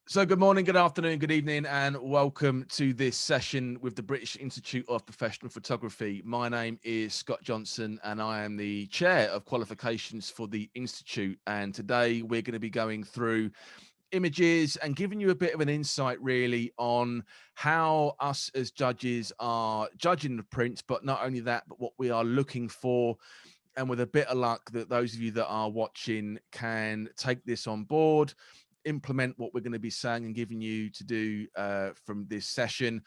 So good morning, good afternoon, good evening, and welcome to this session with the British Institute of Professional Photography. My name is Scott Johnson and I am the chair of qualifications for the Institute. And today we're going to be going through images and giving you a bit of an insight really on how us as judges are judging the prints, but not only that, but what we are looking for. And with a bit of luck, that those of you that are watching can take this on board, implement what we're going to be saying and giving you to do from this session,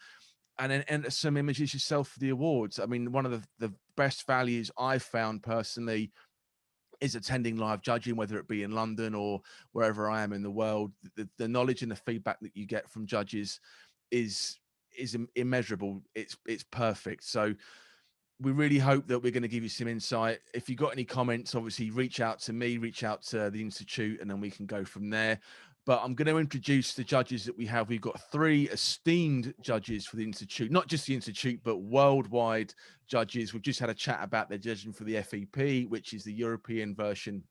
and then enter some images yourself for the awards. I mean, one of the best values I've found personally is attending live judging, whether it be in London or wherever I am in the world. The knowledge and the feedback that you get from judges is immeasurable. It's perfect. So we really hope that we're going to give you some insight. If you've got any comments, obviously reach out to me, reach out to the Institute, and then we can go from there. But I'm going to introduce the judges that we have. We've got three esteemed judges for the Institute, not just the Institute, but worldwide judges. We've just had a chat about their judging for the FEP, which is the European version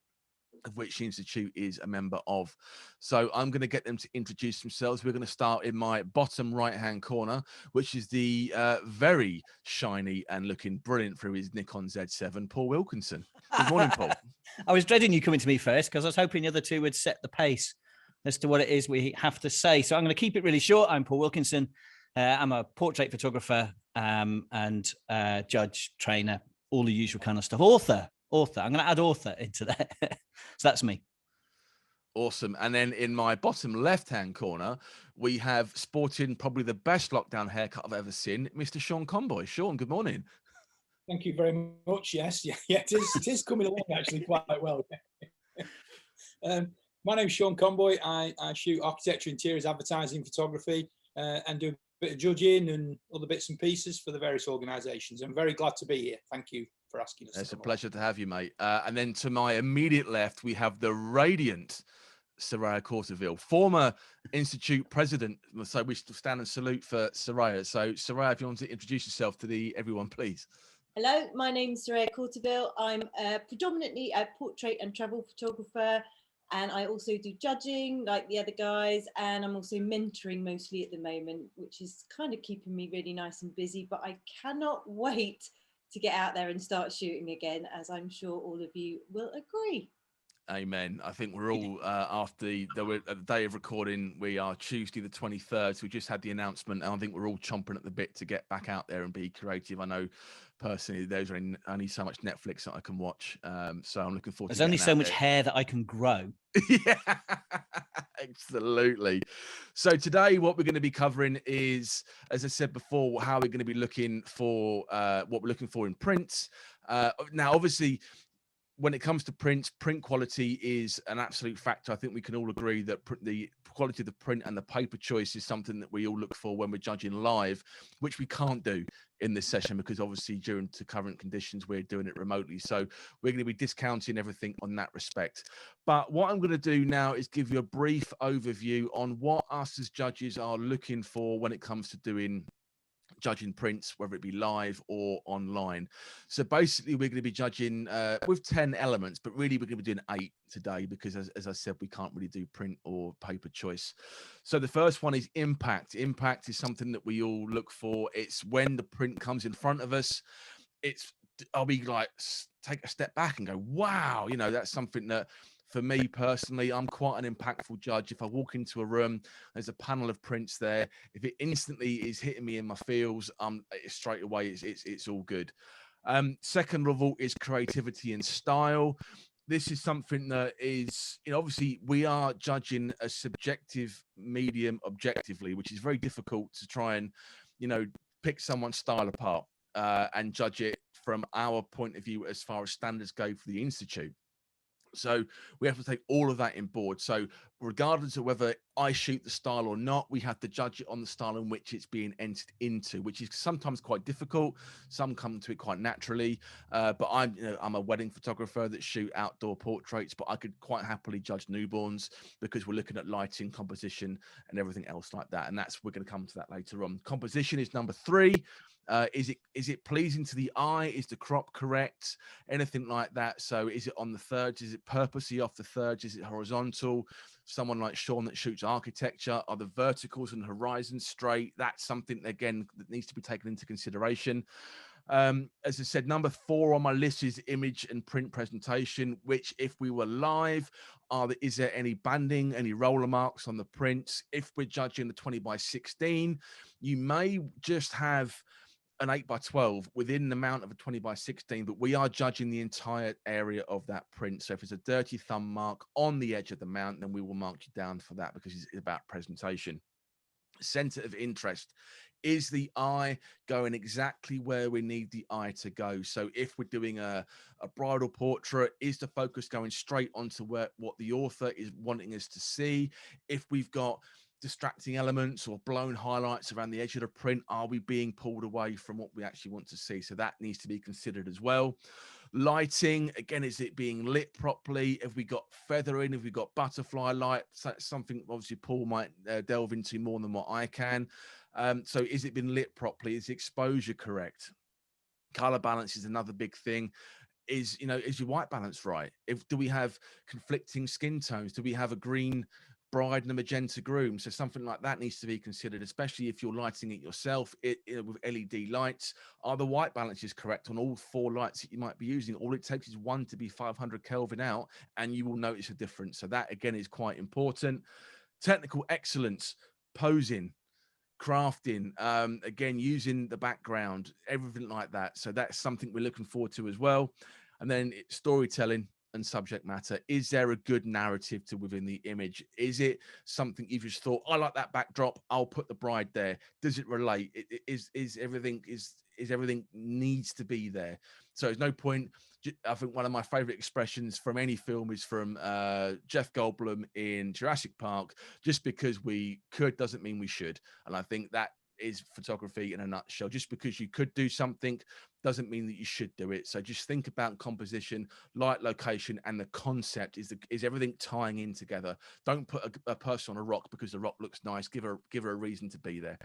of which the Institute is a member of. So I'm going to get them to introduce themselves. We're going to start in my bottom right-hand corner, which is the very shiny and looking brilliant through his Nikon Z7, Paul Wilkinson. Good morning, Paul. I was dreading you coming to me first because I was hoping the other two would set the pace as to what it is we have to say. So I'm going to keep it really short. I'm Paul Wilkinson. I'm a portrait photographer and judge, trainer, all the usual kind of stuff. Author. I'm going to add author into that. So that's me. Awesome. And then in my bottom left-hand corner, we have sporting probably the best lockdown haircut I've ever seen, Mr. Sean Comboy. Sean, good morning. Thank you very much. Yes, yeah, it is coming along actually quite well. My name's Sean Comboy. I shoot architecture, interiors, advertising, photography, and do a bit of judging and other bits and pieces for the various organisations. I'm very glad to be here. Thank you for asking us. It's a pleasure to have you, mate. And then to my immediate left, we have the radiant Soraya Corteville, former Institute president. So we stand and salute for Soraya. So Soraya, if you want to introduce yourself to everyone, please. Hello, my name's Soraya Corteville. I'm predominantly a portrait and travel photographer, and I also do judging like the other guys, and I'm also mentoring mostly at the moment, which is kind of keeping me really nice and busy, but I cannot wait to get out there and start shooting again, as I'm sure all of you will agree. Amen. I think we're all after the day of recording. We are Tuesday the 23rd. So we just had the announcement, and I think we're all chomping at the bit to get back out there and be creative. I know personally there's only so much Netflix that I can watch, so I'm looking forward. There's only so much hair that I can grow. Yeah, absolutely. So today, what we're going to be covering is, as I said before, how we're going to be looking for what we're looking for in prints. Now, obviously, when it comes to print quality is an absolute factor. I think we can all agree that the quality of the print and the paper choice is something that we all look for when we're judging live, which we can't do in this session because obviously due to current conditions, we're doing it remotely. So we're going to be discounting everything on that respect. But what I'm going to do now is give you a brief overview on what us as judges are looking for when it comes to judging prints, whether it be live or online. So basically we're going to be judging with 10 elements, but really we're going to be doing 8 today because as I said, we can't really do print or paper choice. So the first one is impact. Impact is something that we all look for. It's when the print comes in front of us. I'll be like, take a step back and go, wow, that's something that for me personally, I'm quite an impactful judge. If I walk into a room, there's a panel of prints there. If it instantly is hitting me in my feels, straight away, it's all good. Second of all is creativity and style. This is something that is, obviously we are judging a subjective medium objectively, which is very difficult to try and, pick someone's style apart and judge it from our point of view as far as standards go for the Institute. So we have to take all of that in board. So regardless of whether I shoot the style or not, we have to judge it on the style in which it's being entered into, which is sometimes quite difficult. Some come to it quite naturally. But I'm a wedding photographer that shoot outdoor portraits, but I could quite happily judge newborns because we're looking at lighting, composition, and everything else like that. And we're going to come to that later on. Composition is number 3. Is it pleasing to the eye? Is the crop correct? Anything like that? So is it on the thirds? Is it purposely off the thirds? Is it horizontal? someone like Sean that shoots architecture, are the verticals and horizons straight? That's something, again, that needs to be taken into consideration. As I said, number 4 on my list is image and print presentation, which if we were live, is there any banding, any roller marks on the prints? If we're judging the 20x16, you may just have an 8x12 within the mount of a 20x16, but we are judging the entire area of that print. So if it's a dirty thumb mark on the edge of the mount, then we will mark you down for that, because it's about presentation. Center of interest. Is the eye going exactly where we need the eye to go? So if we're doing a bridal portrait, is the focus going straight onto what the author is wanting us to see? If we've got distracting elements or blown highlights around the edge of the print, are we being pulled away from what we actually want to see? So that needs to be considered as well. Lighting, again, is it being lit properly? Have we got feathering? Have we got butterfly light? That's something obviously Paul might delve into more than what I can. So is it been lit properly? Is the exposure correct? Color balance is another big thing. Is your white balance right? Do we have conflicting skin tones? Do we have a green bride and a magenta groom? So something like that needs to be considered, especially if you're lighting it yourself with LED lights. Are the white balances correct on all 4 lights that you might be using? All it takes is one to be 500 Kelvin out, and you will notice a difference. So that, again, is quite important. Technical excellence, posing, crafting, again, using the background, everything like that. So that's something we're looking forward to as well. And then storytelling and subject matter. Is there a good narrative to within the image? Is it something you've just thought, I like that backdrop, I'll put the bride there? Does it relate? Is everything needs to be there? So there's no point. I think one of my favorite expressions from any film is from Jeff Goldblum in Jurassic Park: just because we could doesn't mean we should. And I think that is photography in a nutshell. Just because you could do something doesn't mean that you should do it. So just think about composition, light, location, and the concept. Is everything tying in together? Don't put a person on a rock because the rock looks nice. Give her a reason to be there.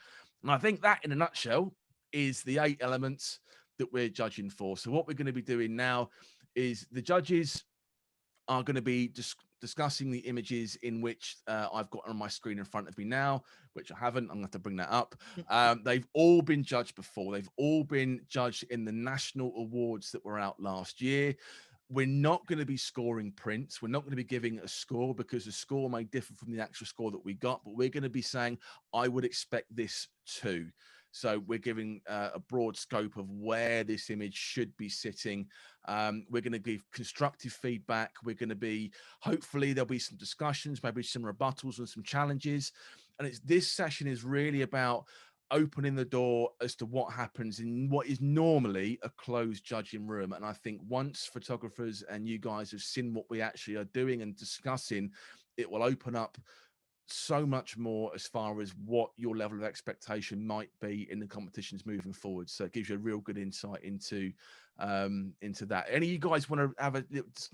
And I think that, in a nutshell, is the 8 elements that we're judging for. So what we're going to be doing now is the judges are going to be discussing the images in which I've got on my screen in front of me now, which I haven't. I'm going to have to bring that up. They've all been judged before. They've all been judged in the national awards that were out last year. We're not going to be scoring prints. We're not going to be giving a score, because the score may differ from the actual score that we got, but we're going to be saying, I would expect this too. So we're giving a broad scope of where this image should be sitting. We're going to give constructive feedback. We're going to be, hopefully there'll be some discussions, maybe some rebuttals and some challenges. And this session is really about opening the door as to what happens in what is normally a closed judging room. And I think once photographers and you guys have seen what we actually are doing and discussing, it will open up so much more as far as what your level of expectation might be in the competitions moving forward. So it gives you a real good insight into that. Any of you guys want to have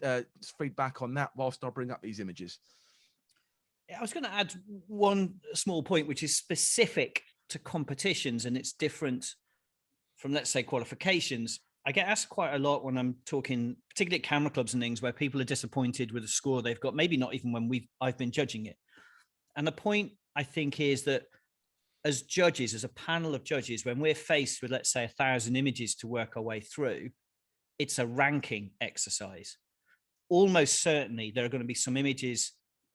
a feedback on that whilst I bring up these images? I was going to add one small point, which is specific to competitions, and it's different from, let's say, qualifications. I get asked quite a lot when I'm talking, particularly at camera clubs and things, where people are disappointed with a score they've got, maybe not even when I've been judging it. And the point, I think, is that as judges, as a panel of judges, when we're faced with, let's say, 1,000 images to work our way through, it's a ranking exercise. Almost certainly there are going to be some images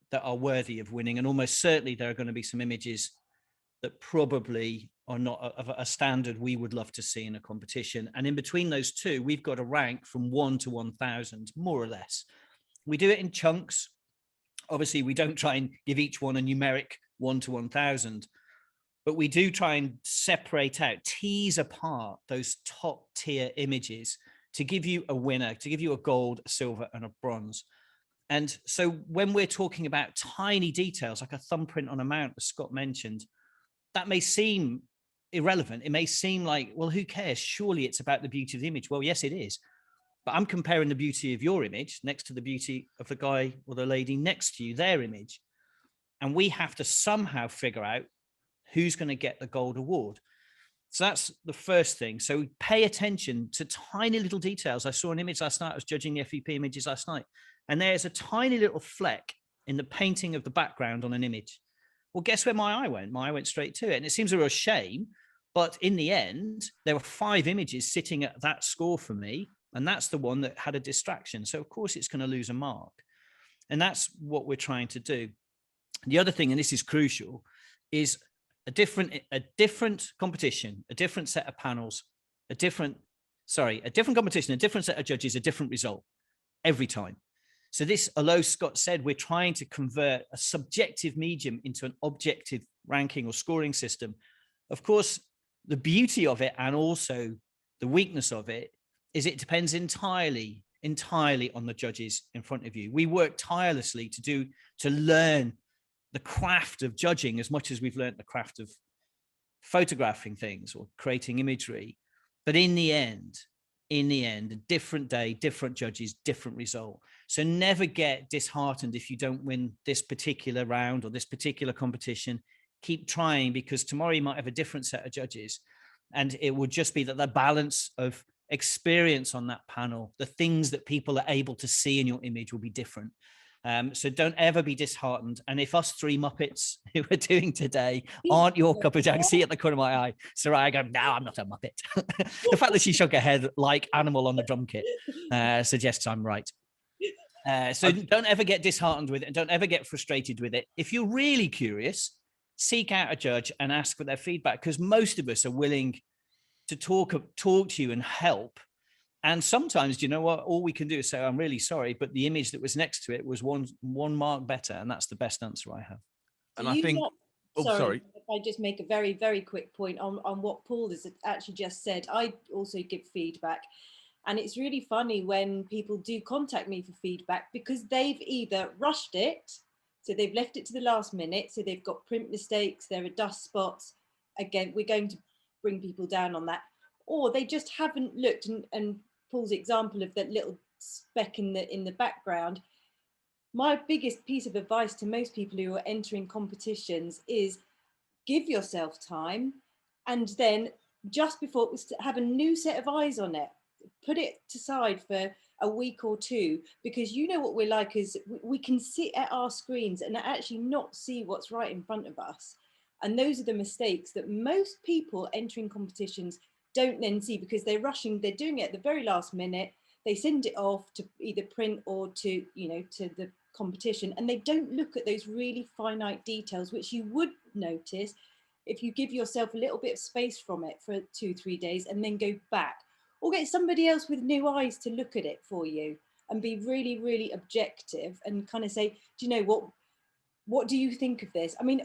that are worthy of winning, and almost certainly there are going to be some images that probably are not of a standard we would love to see in a competition. And in between those two, we've got to rank from 1 to 1,000, more or less. We do it in chunks. Obviously, we don't try and give each one a numeric 1 to 1,000, but we do try and separate out, tease apart those top tier images to give you a winner, to give you a gold, a silver, and a bronze. And so when we're talking about tiny details, like a thumbprint on a mount, as Scott mentioned, that may seem irrelevant. It may seem like, well, who cares? Surely it's about the beauty of the image. Well, yes, it is. But I'm comparing the beauty of your image next to the beauty of the guy or the lady next to you, their image. And we have to somehow figure out who's going to get the gold award. So that's the first thing. So pay attention to tiny little details. I saw an image last night. I was judging the FEP images last night. And there's a tiny little fleck in the painting of the background on an image. Well, guess where my eye went? My eye went straight to it. And it seems a real shame, but in the end, there were 5 images sitting at that score for me, and that's the one that had a distraction. So of course it's going to lose a mark. And that's what we're trying to do. The other thing, and this is crucial, is a different competition, a different set of panels, a different competition, a different set of judges, a different result every time. So this, although Scott said we're trying to convert a subjective medium into an objective ranking or scoring system, of course, the beauty of it and also the weakness of it is it depends entirely on the judges in front of you. We work tirelessly to learn the craft of judging as much as we've learned the craft of photographing things or creating imagery. But in the end, a different day, different judges, different result. So never get disheartened if you don't win this particular round or this particular competition. Keep trying, because tomorrow you might have a different set of judges, and it will just be that the balance of experience on that panel, the things that people are able to see in your image will be different. So don't ever be disheartened. And if us 3 Muppets who we're doing today aren't your cup of tea, I can see at the corner of my eye, Soraya go, no, I'm not a Muppet. The fact that she shook her head like Animal on the drum kit suggests I'm right. So don't ever get disheartened with it, and don't ever get frustrated with it. If you're really curious, seek out a judge and ask for their feedback, because most of us are willing to talk to you and help. And sometimes, do you know what? All we can do is say, I'm really sorry, but the image that was next to it was one mark better. And that's the best answer I have. And I think, sorry. If I just make a very, very quick point on what Paul has actually just said, I also give feedback. And it's really funny when people do contact me for feedback, because they've either rushed it, so they've left it to the last minute, so they've got print mistakes, there are dust spots. Again, we're going to bring people down on that. Or they just haven't looked, and Paul's example of that little speck in the background. My biggest piece of advice to most people who are entering competitions is give yourself time, and then just before, have a new set of eyes on it. Put it aside for a week or 2, because you know what we're like is we can sit at our screens and actually not see what's right in front of us. And those are the mistakes that most people entering competitions don't then see, because they're rushing, they're doing it at the very last minute. They send it off to either print or to the competition, and they don't look at those really finite details, which you would notice if you give yourself a little bit of space from it for 2-3 days and then go back, or get somebody else with new eyes to look at it for you and be really, really objective and kind of say, do you know what do you think of this? I mean,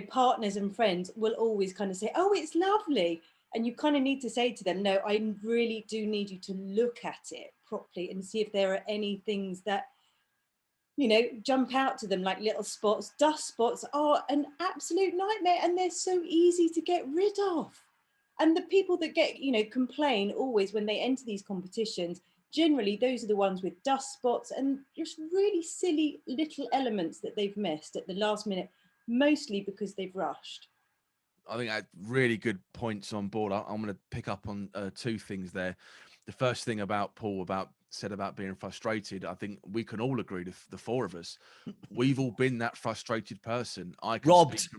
partners and friends will always kind of say, oh, it's lovely. And you kind of need to say to them, no, I really do need you to look at it properly and see if there are any things that, jump out to them, like little spots. Dust spots are an absolute nightmare, and they're so easy to get rid of. And the people that complain always when they enter these competitions, generally those are the ones with dust spots and just really silly little elements that they've missed at the last minute, mostly because they've rushed. I think I had really good points on board. I'm going to pick up on 2 things there. The first thing about Paul said about being frustrated, I think we can all agree, the 4 of us, we've all been that frustrated person. Robbed.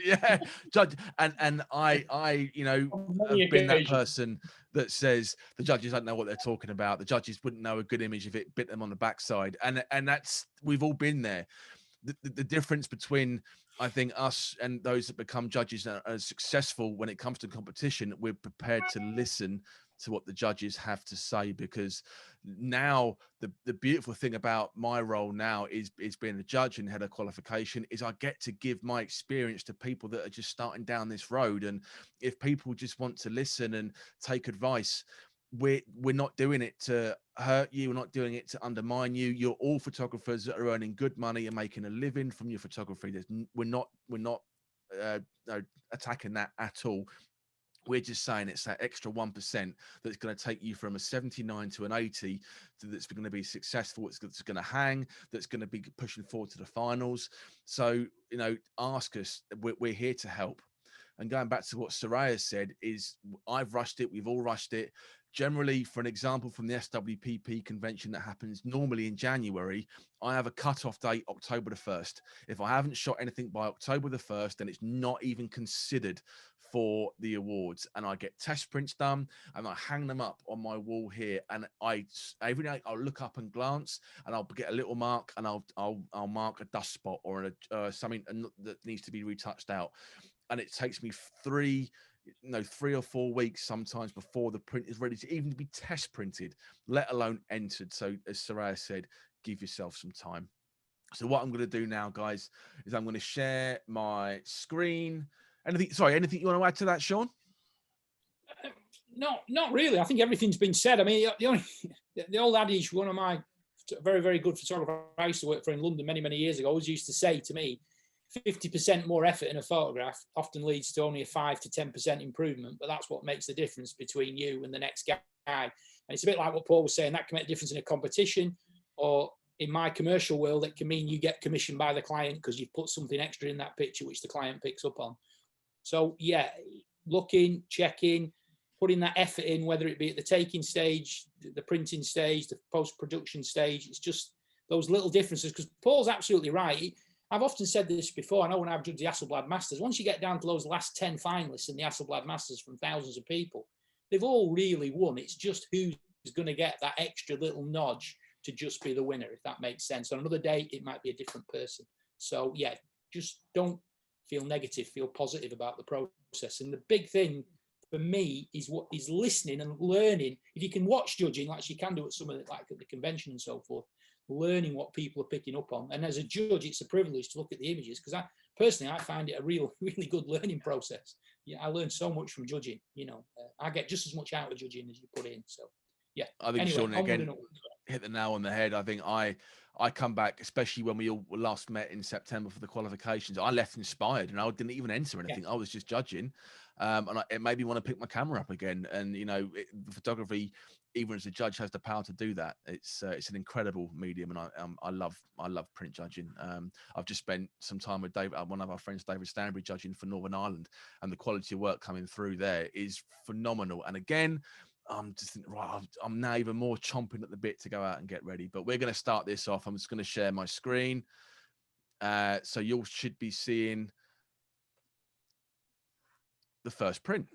Yeah, judge, and I have been that person that says the judges don't know what they're talking about. The judges wouldn't know a good image if it bit them on the backside, and that's, we've all been there. The difference between, I think, us and those that become judges and are successful when it comes to competition, we're prepared to listen to what the judges have to say, because now the beautiful thing about my role now is being a judge and head of qualification is I get to give my experience to people that are just starting down this road. And if people just want to listen and take advice, we're not doing it to hurt you. We're not doing it to undermine you. You're all photographers that are earning good money and making a living from your photography. We're not attacking that at all. We're just saying it's that extra 1% that's going to take you from a 79 to an 80 that's going to be successful. It's going to hang, that's going to be pushing forward to the finals. So, ask us. We're here to help. and going back to what Soraya said, is I've rushed it. We've all rushed it. Generally, for an example from the SWPP convention that happens normally in January, I have a cut-off date, October the 1st. If I haven't shot anything by October the 1st, then it's not even considered for the awards. And I get test prints done and I hang them up on my wall here. And every day I'll look up and glance and I'll get a little mark and I'll mark a dust spot or something that needs to be retouched out. And it takes me 3 or 4 weeks sometimes before the print is ready to even be test printed, let alone entered. So as Soraya said, give yourself some time. So what I'm going to do now, guys, is I'm going to share my screen. Anything you want to add to that, Sean? No, not really. I think everything's been said. I mean, the old adage, one of my very, very good photographer I used to work for in London many, many years ago, always used to say to me, 50% more effort in a photograph often leads to only a 5 to 10% improvement, but that's what makes the difference between you and the next guy. And it's a bit like what Paul was saying, that can make a difference in a competition, or in my commercial world, it can mean you get commissioned by the client because you've put something extra in that picture which the client picks up on. So yeah, looking, checking, putting that effort in, whether it be at the taking stage, the printing stage, the post-production stage, it's just those little differences, because Paul's absolutely right. I've often said this before. I know when I've judged the Hasselblad Masters, once you get down to those last 10 finalists in the Hasselblad Masters from thousands of people, they've all really won. It's just who's going to get that extra little nudge to just be the winner, if that makes sense. On another day, it might be a different person. So yeah, just don't feel negative, feel positive about the process. And the big thing for me is what is listening and learning. If you can watch judging, like you can do at some of the, like at the convention and so forth, learning what people are picking up on. And as a judge, it's a privilege to look at the images, because I personally find it a really good learning process. Yeah, I learn so much from judging. I get just as much out of judging as you put in. So yeah, I think anyway, Sean again hit the nail on the head. I think I come back, especially when we all last met in September for the qualifications. I left inspired, and I didn't even enter anything. Yeah. I was just judging, and it made me want to pick my camera up again. And photography, even as a judge, has the power to do that. It's an incredible medium, and I love print judging. I've just spent some time with David, one of our friends, David Stanbury, judging for Northern Ireland, and the quality of work coming through there is phenomenal. And again, I'm just thinking, right, I'm now even more chomping at the bit to go out and get ready. But we're going to start this off. I'm just going to share my screen. So you should be seeing the first print.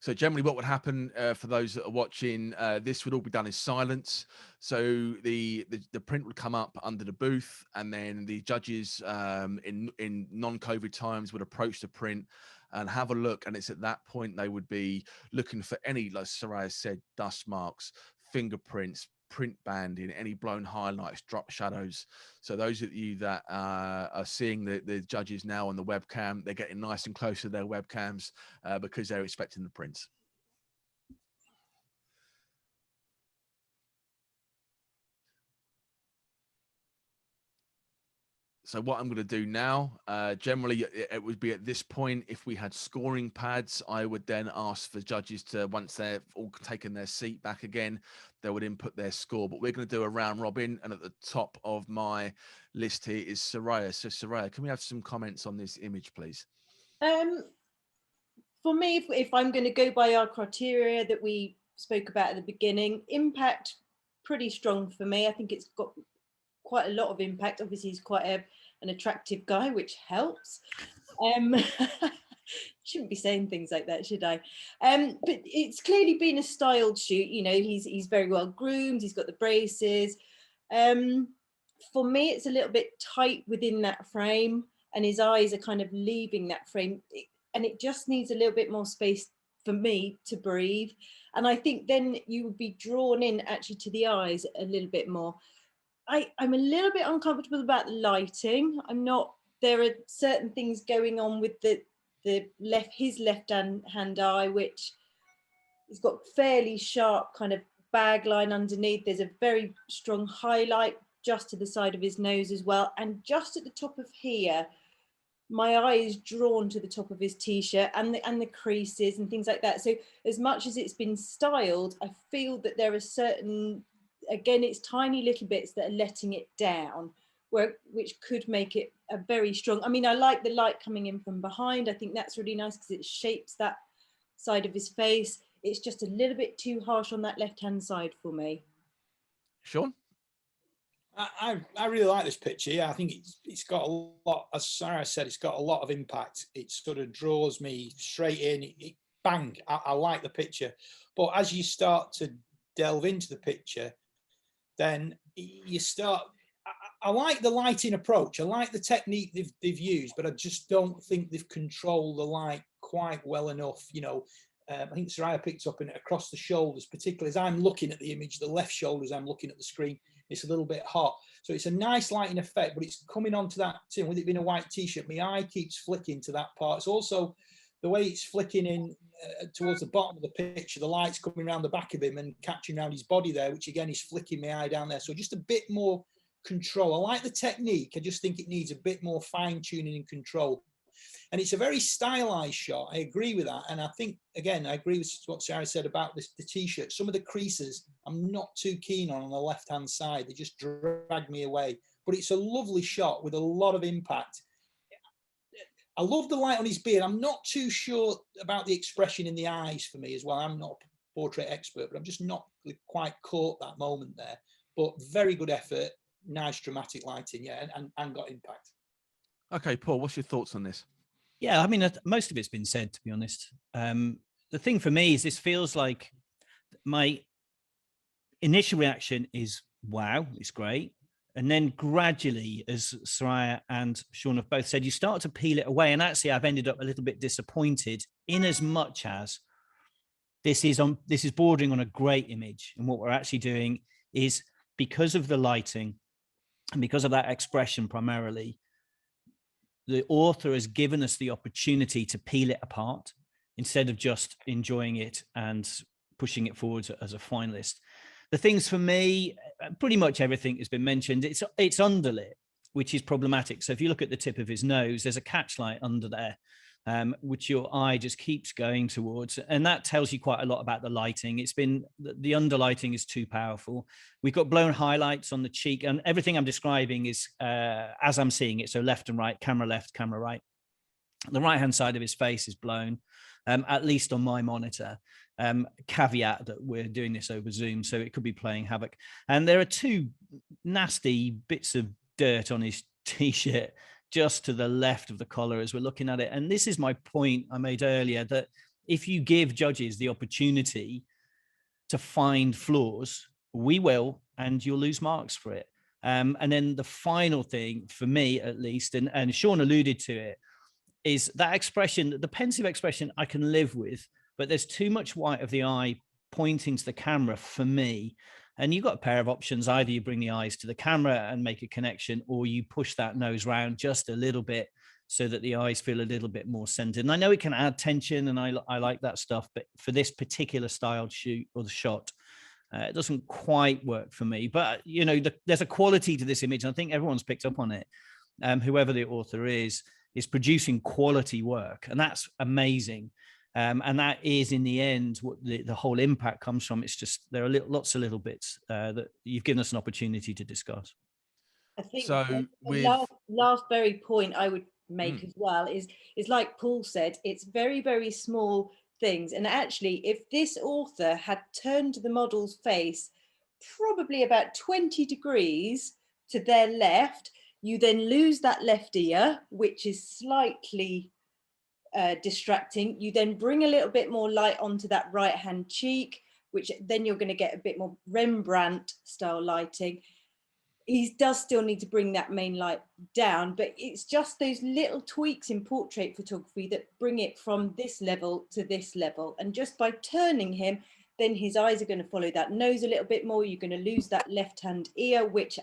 So generally what would happen for those that are watching, this would all be done in silence. So the print would come up under the booth, and then the judges in non-COVID times would approach the print and have a look. And it's at that point they would be looking for any, like Soraya said, dust marks, fingerprints, print banding, any blown highlights, drop shadows. So those of you that are seeing the judges now on the webcam, they're getting nice and close to their webcams because they're expecting the prints. So what I'm going to do now, generally it would be at this point, if we had scoring pads, I would then ask for judges to, once they've all taken their seat back again, they would input their score. But we're going to do a round robin, and at the top of my list here is Soraya. So Soraya, can we have some comments on this image, please? For me, if I'm going to go by our criteria that we spoke about at the beginning, impact, pretty strong for me. I think it's got quite a lot of impact. Obviously, he's quite an attractive guy, which helps. Shouldn't be saying things like that, should I? But it's clearly been a styled shoot. He's very well groomed. He's got the braces. For me, it's a little bit tight within that frame, and his eyes are kind of leaving that frame, and it just needs a little bit more space for me to breathe. And I think then you would be drawn in actually to the eyes a little bit more. I'm a little bit uncomfortable about the lighting. There are certain things going on with his left hand eye, which has got fairly sharp kind of bag line underneath. There's a very strong highlight just to the side of his nose as well. And just at the top of here, my eye is drawn to the top of his t-shirt and the creases and things like that. So as much as it's been styled, I feel that there are again, it's tiny little bits that are letting it down, which could make it a very strong. I mean, I like the light coming in from behind. I think that's really nice because it shapes that side of his face. It's just a little bit too harsh on that left-hand side for me. Sean? I really like this picture. Yeah, I think it's got a lot, as Sarah said, it's got a lot of impact. It sort of draws me straight in. Bang, I like the picture. But as you start to delve into the picture, then you start, I like the lighting approach. I like the technique they've used, but I just don't think they've controlled the light quite well enough. You know, I think Soraya picked up in it across the shoulders, particularly as I'm looking at the image, the left shoulder as I'm looking at the screen, it's a little bit hot. So it's a nice lighting effect, but it's coming onto that, with it being a white t-shirt, my eye keeps flicking to that part. It's also the way it's flicking in towards the bottom of the picture, the light's coming around the back of him and catching around his body there, which again is flicking my eye down there. So just a bit more control. I like the technique. I just think it needs a bit more fine tuning and control. And it's a very stylized shot. I agree with that. And I think, again, I agree with what Sarah said about this, the t-shirt. Some of the creases I'm not too keen on the left-hand side. They just drag me away. But it's a lovely shot with a lot of impact. I love the light on his beard. I'm not too sure about the expression in the eyes for me as well. I'm not a portrait expert, but I'm just not quite caught that moment there. But very good effort, nice dramatic lighting, yeah, and got impact. Okay, Paul, what's your thoughts on this? Yeah, I mean, most of it's been said, to be honest. The thing for me is this feels like my initial reaction is, wow, it's great. And then gradually, as Soraya and Sean have both said, you start to peel it away. And actually, I've ended up a little bit disappointed in as much as this is bordering on a great image. And what we're actually doing is, because of the lighting and because of that expression primarily, the author has given us the opportunity to peel it apart instead of just enjoying it and pushing it forward as a finalist. The things for me, pretty much everything has been mentioned. It's underlit, which is problematic. So if you look at the tip of his nose, there's a catch light under there, which your eye just keeps going towards. And that tells you quite a lot about the lighting. It's been, the underlighting is too powerful. We've got blown highlights on the cheek, and everything I'm describing is as I'm seeing it. So left and right, camera left, camera right. The right-hand side of his face is blown, at least on my monitor. Caveat that we're doing this over Zoom, so it could be playing havoc. And there are two nasty bits of dirt on his t-shirt just to the left of the collar as we're looking at it. And this is my point I made earlier, that if you give judges the opportunity to find flaws, we will, and you'll lose marks for it. And then the final thing, for me at least, and Sean alluded to it, is that expression, the pensive expression I can live with, but there's too much white of the eye pointing to the camera for me. And you've got a pair of options. Either you bring the eyes to the camera and make a connection, or you push that nose round just a little bit so that the eyes feel a little bit more centered. And I know it can add tension, and I like that stuff, but for this particular styled shoot or the shot, it doesn't quite work for me. But, you know, there's a quality to this image, and I think everyone's picked up on it. Whoever the author is producing quality work, and that's amazing. And that is, in the end, what the whole impact comes from. It's just there are lots of little bits that you've given us an opportunity to discuss. I think So the last very point I would make as well is like Paul said, it's very, very small things. And actually, if this author had turned the model's face probably about 20 degrees to their left, you then lose that left ear, which is slightly distracting. You then bring a little bit more light onto that right hand cheek, which then you're going to get a bit more Rembrandt style lighting. He does still need to bring that main light down, but it's just those little tweaks in portrait photography that bring it from this level to this level. And just by turning him, then his eyes are going to follow that nose a little bit more. You're going to lose that left hand ear, which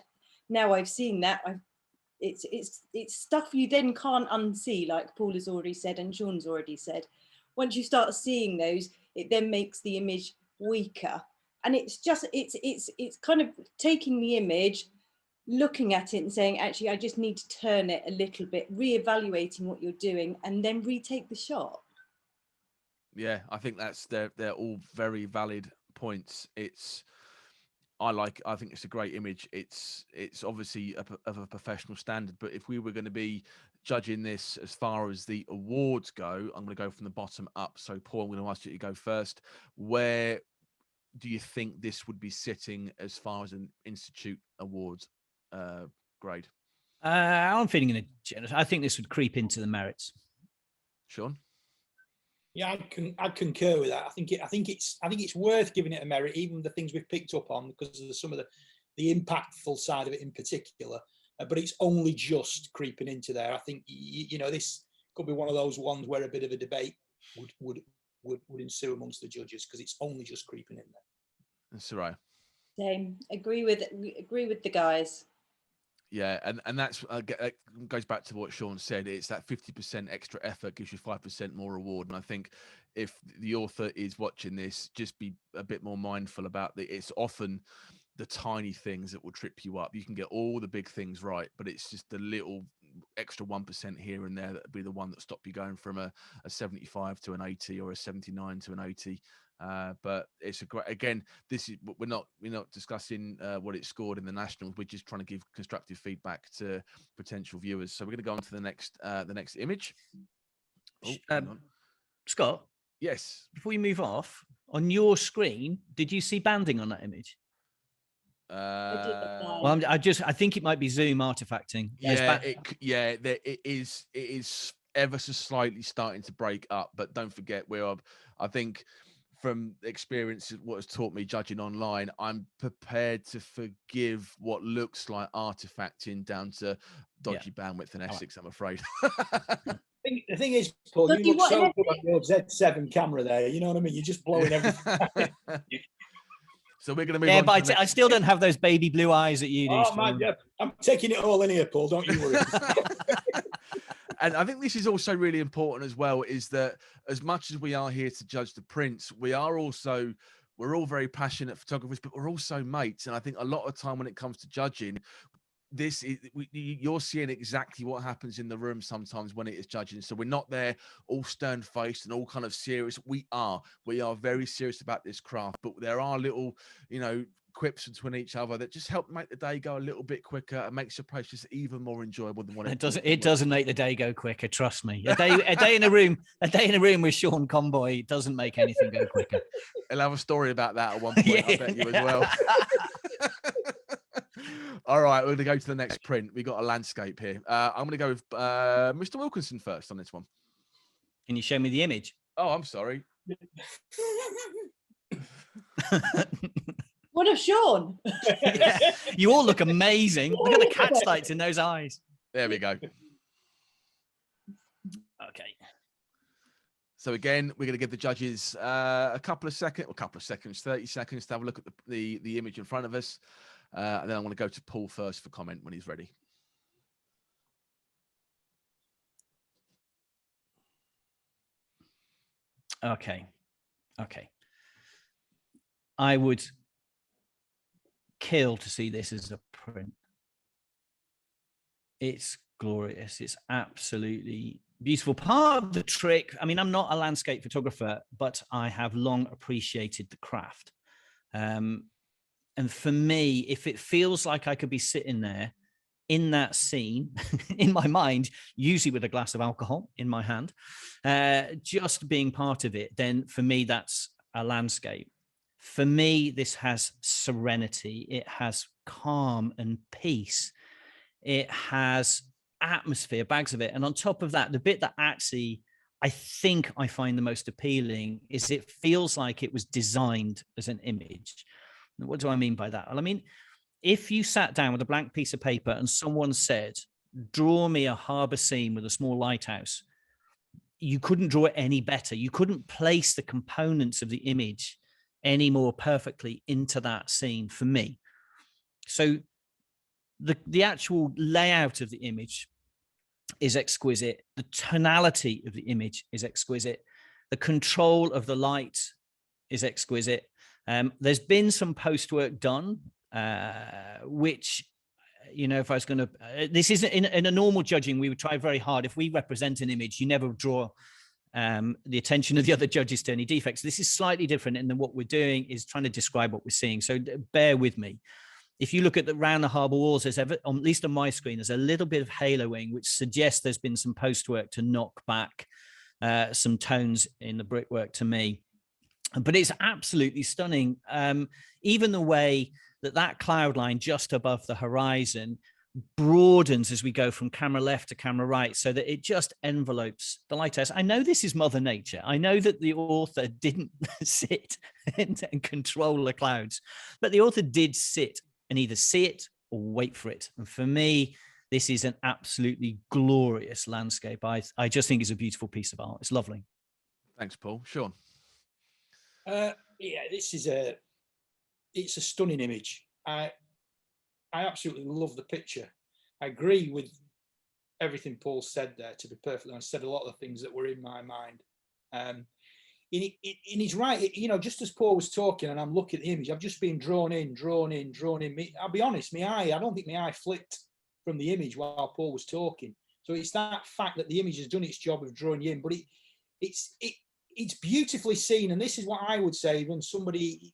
now I've seen that, it's stuff you then can't unsee, like Paul has already said and Sean's already said. Once you start seeing those, it then makes the image weaker. And it's just, it's kind of taking the image, looking at it and saying, actually, I just need to turn it a little bit, reevaluating what you're doing, and then retake the shot. Yeah, I think they're all very valid points. I think it's a great image. It's obviously of a professional standard, but if we were going to be judging this as far as the awards go, I'm going to go from the bottom up. So Paul, I'm going to ask you to go first. Where do you think this would be sitting as far as an institute awards grade? I'm feeling in a generous. I think this would creep into the merits. Sean? Yeah, I'd concur with that. I think it's worth giving it a merit, even the things we've picked up on, because of some of the impactful side of it in particular. But it's only just creeping into there. I think this could be one of those ones where a bit of a debate would ensue amongst the judges, because it's only just creeping in there. And Soraya? Same. Agree with the guys. Yeah, and that's goes back to what Sean said. It's that 50% extra effort gives you 5% more reward. And I think if the author is watching this, just be a bit more mindful about it's often the tiny things that will trip you up. You can get all the big things right, but it's just the little extra 1% here and there that would be the one that stop you going from a 75 to an 80 or a 79 to an 80. But it's a great, again, this is, we're not discussing what it scored in the nationals. We're just trying to give constructive feedback to potential viewers. So we're going to go on to the next image. Oh, hang on. Scott? Yes. Before you move off, on your screen, did you see banding on that image? Well, I think it might be Zoom artifacting. Yeah, it is ever so slightly starting to break up, but don't forget I think from experience, what has taught me judging online, I'm prepared to forgive what looks like artifacting down to dodgy bandwidth in Essex, I'm afraid. The thing is, Paul, you look so good on your Z7 camera there. You know what I mean? You're just blowing everything. So we're going to move on. Yeah, but I still don't have those baby blue eyes that you do. Oh, man, yeah. I'm taking it all in here, Paul. Don't you worry. And I think this is also really important as well, is that as much as we are here to judge the prints, we're all very passionate photographers, but we're also mates. And I think a lot of time when it comes to judging, you're seeing exactly what happens in the room sometimes when it is judging. So we're not there all stern faced and all kind of serious. We are very serious about this craft, but there are little, quips between each other that just help make the day go a little bit quicker and makes the process even more enjoyable than what it does. It doesn't make the day go quicker. Trust me. A day in a room with Sean Conboy doesn't make anything go quicker. I'll have a story about that at one point. I bet you as well. All right, we're going to go to the next print. We got a landscape here. I'm going to go with Mr. Wilkinson first on this one. Can you show me the image? Oh, I'm sorry. What of Sean? You all look amazing. Look at the catch lights in those eyes. There we go. Okay. So again, we're going to give the judges a couple of seconds, 30 seconds to have a look at the image in front of us. And then I'm going to go to Paul first for comment when he's ready. Okay. I would kill to see this as a print. It's glorious. It's absolutely beautiful. Part of the trick, I mean, I'm not a landscape photographer, but I have long appreciated the craft. And for me, if it feels like I could be sitting there in that scene, in my mind, usually with a glass of alcohol in my hand, just being part of it, then for me, that's a landscape. For me, this has serenity. It has calm and peace. It has atmosphere, bags of it. And on top of that, the bit that actually I think I find the most appealing is it feels like it was designed as an image. What do I mean by that? Well, I mean, if you sat down with a blank piece of paper and someone said, draw me a harbor scene with a small lighthouse, you couldn't draw it any better. You couldn't place the components of the image any more perfectly into that scene for me. So the actual layout of the image is exquisite. The tonality of the image is exquisite. The control of the light is exquisite. There's been some post work done, which, if I was going to, this isn't in a normal judging, we would try very hard. If we represent an image, you never draw the attention of the other judges to any defects. This is slightly different in that what we're doing is trying to describe what we're seeing. So bear with me. If you look at round the harbour walls, there's at least on my screen, there's a little bit of haloing, which suggests there's been some postwork to knock back some tones in the brickwork to me. But it's absolutely stunning. Even the way that cloud line just above the horizon broadens as we go from camera left to camera right, so that it just envelopes the lighthouse. I know this is Mother Nature. I know that the author didn't sit and control the clouds, but the author did sit and either see it or wait for it. And for me, this is an absolutely glorious landscape. I just think it's a beautiful piece of art. It's lovely. Thanks, Paul. Sean? Yeah, it's a stunning image. I absolutely love the picture. I agree with everything Paul said there, to be perfectly honest. Said a lot of the things that were in my mind. And he's right, you know, just as Paul was talking and I'm looking at the image, I've just been drawn in. I'll be honest, I don't think my eye flicked from the image while Paul was talking. So it's that fact that the image has done its job of drawing you in, but it's beautifully seen. And this is what I would say when somebody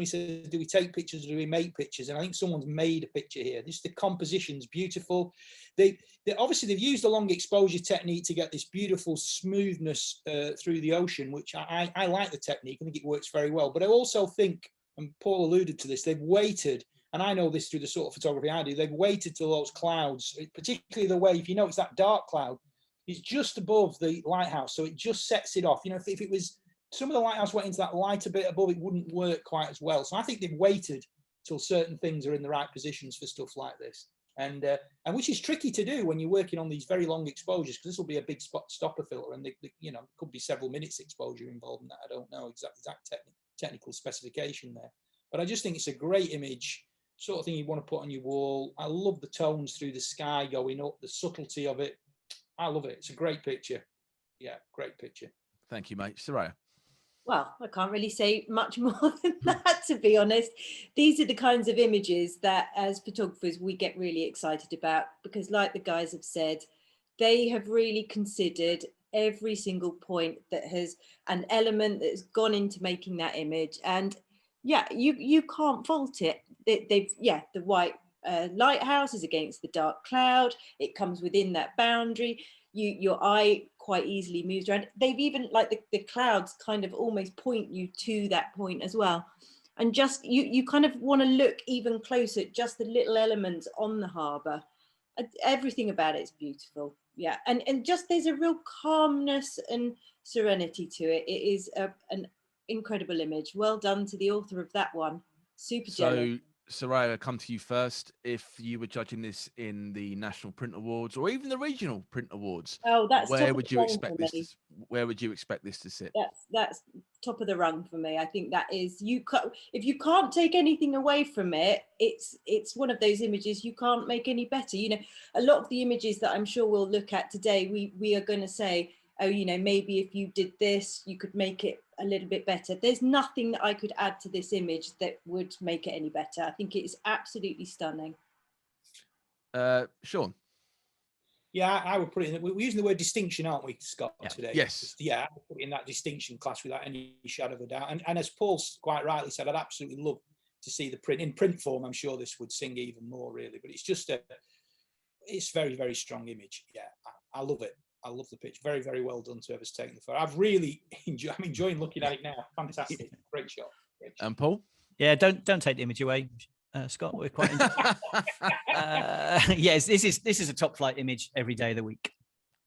says, do we take pictures or do we make pictures? And I think someone's made a picture here. The composition's beautiful. They obviously they've used a long exposure technique to get this beautiful smoothness through the ocean, which I like the technique. I think it works very well. But I also think, and Paul alluded to this, they've waited, and I know this through the sort of photography I do, they've waited till those clouds, particularly the way, if you notice that dark cloud, is just above the lighthouse. So it just sets it off. You know, if it was, some of the lighthouse went into that lighter bit above, it wouldn't work quite as well. So I think they've waited till certain things are in the right positions for stuff like this. And which is tricky to do when you're working on these very long exposures, because this will be a big stopper filter, and could be several minutes exposure involved in that. I don't know exact technical specification there, but I just think it's a great image, sort of thing you want to put on your wall. I love the tones through the sky going up, the subtlety of it. I love it. It's a great picture. Yeah, great picture. Thank you, mate. Soraya? Well, I can't really say much more than that, to be honest. These are the kinds of images that as photographers we get really excited about, because like the guys have said, they have really considered every single point that has an element that's gone into making that image. And yeah, you can't fault it. The white lighthouse is against the dark cloud. It comes within that boundary. Your eye quite easily moves around. They've even, like the clouds kind of almost point you to that point as well. And just, you kind of want to look even closer at just the little elements on the harbour. Everything about it is beautiful. Yeah, and just there's a real calmness and serenity to it. It is an incredible image. Well done to the author of that one. Super jealous. Soraya, I'll come to you first. If you were judging this in the National Print Awards or even the Regional Print Awards, where would you expect this? Where would you expect this to sit? That's top of the rung for me. I think that is, if you can't take anything away from it, it's one of those images you can't make any better. You know, a lot of the images that I'm sure we'll look at today, we are going to say, oh, you know, maybe if you did this, you could make it a little bit better. There's nothing that I could add to this image that would make it any better. I think it's absolutely stunning. Sean? Yeah, I would put it in, we're using the word distinction, aren't we, Scott, today? Yes. Yeah, I would put it in that distinction class without any shadow of a doubt. And as Paul quite rightly said, I'd absolutely love to see the print. In print form, I'm sure this would sing even more, really. But it's just it's very, very strong image. Yeah, I love it. I love the pitch. Very, very well done to whoever's taken the photo. I've really enjoyed. I'm enjoying looking at it now. Fantastic. Great shot. And Paul? Yeah, don't take the image away, Scott. We're quite. Yes, this is a top flight image every day of the week.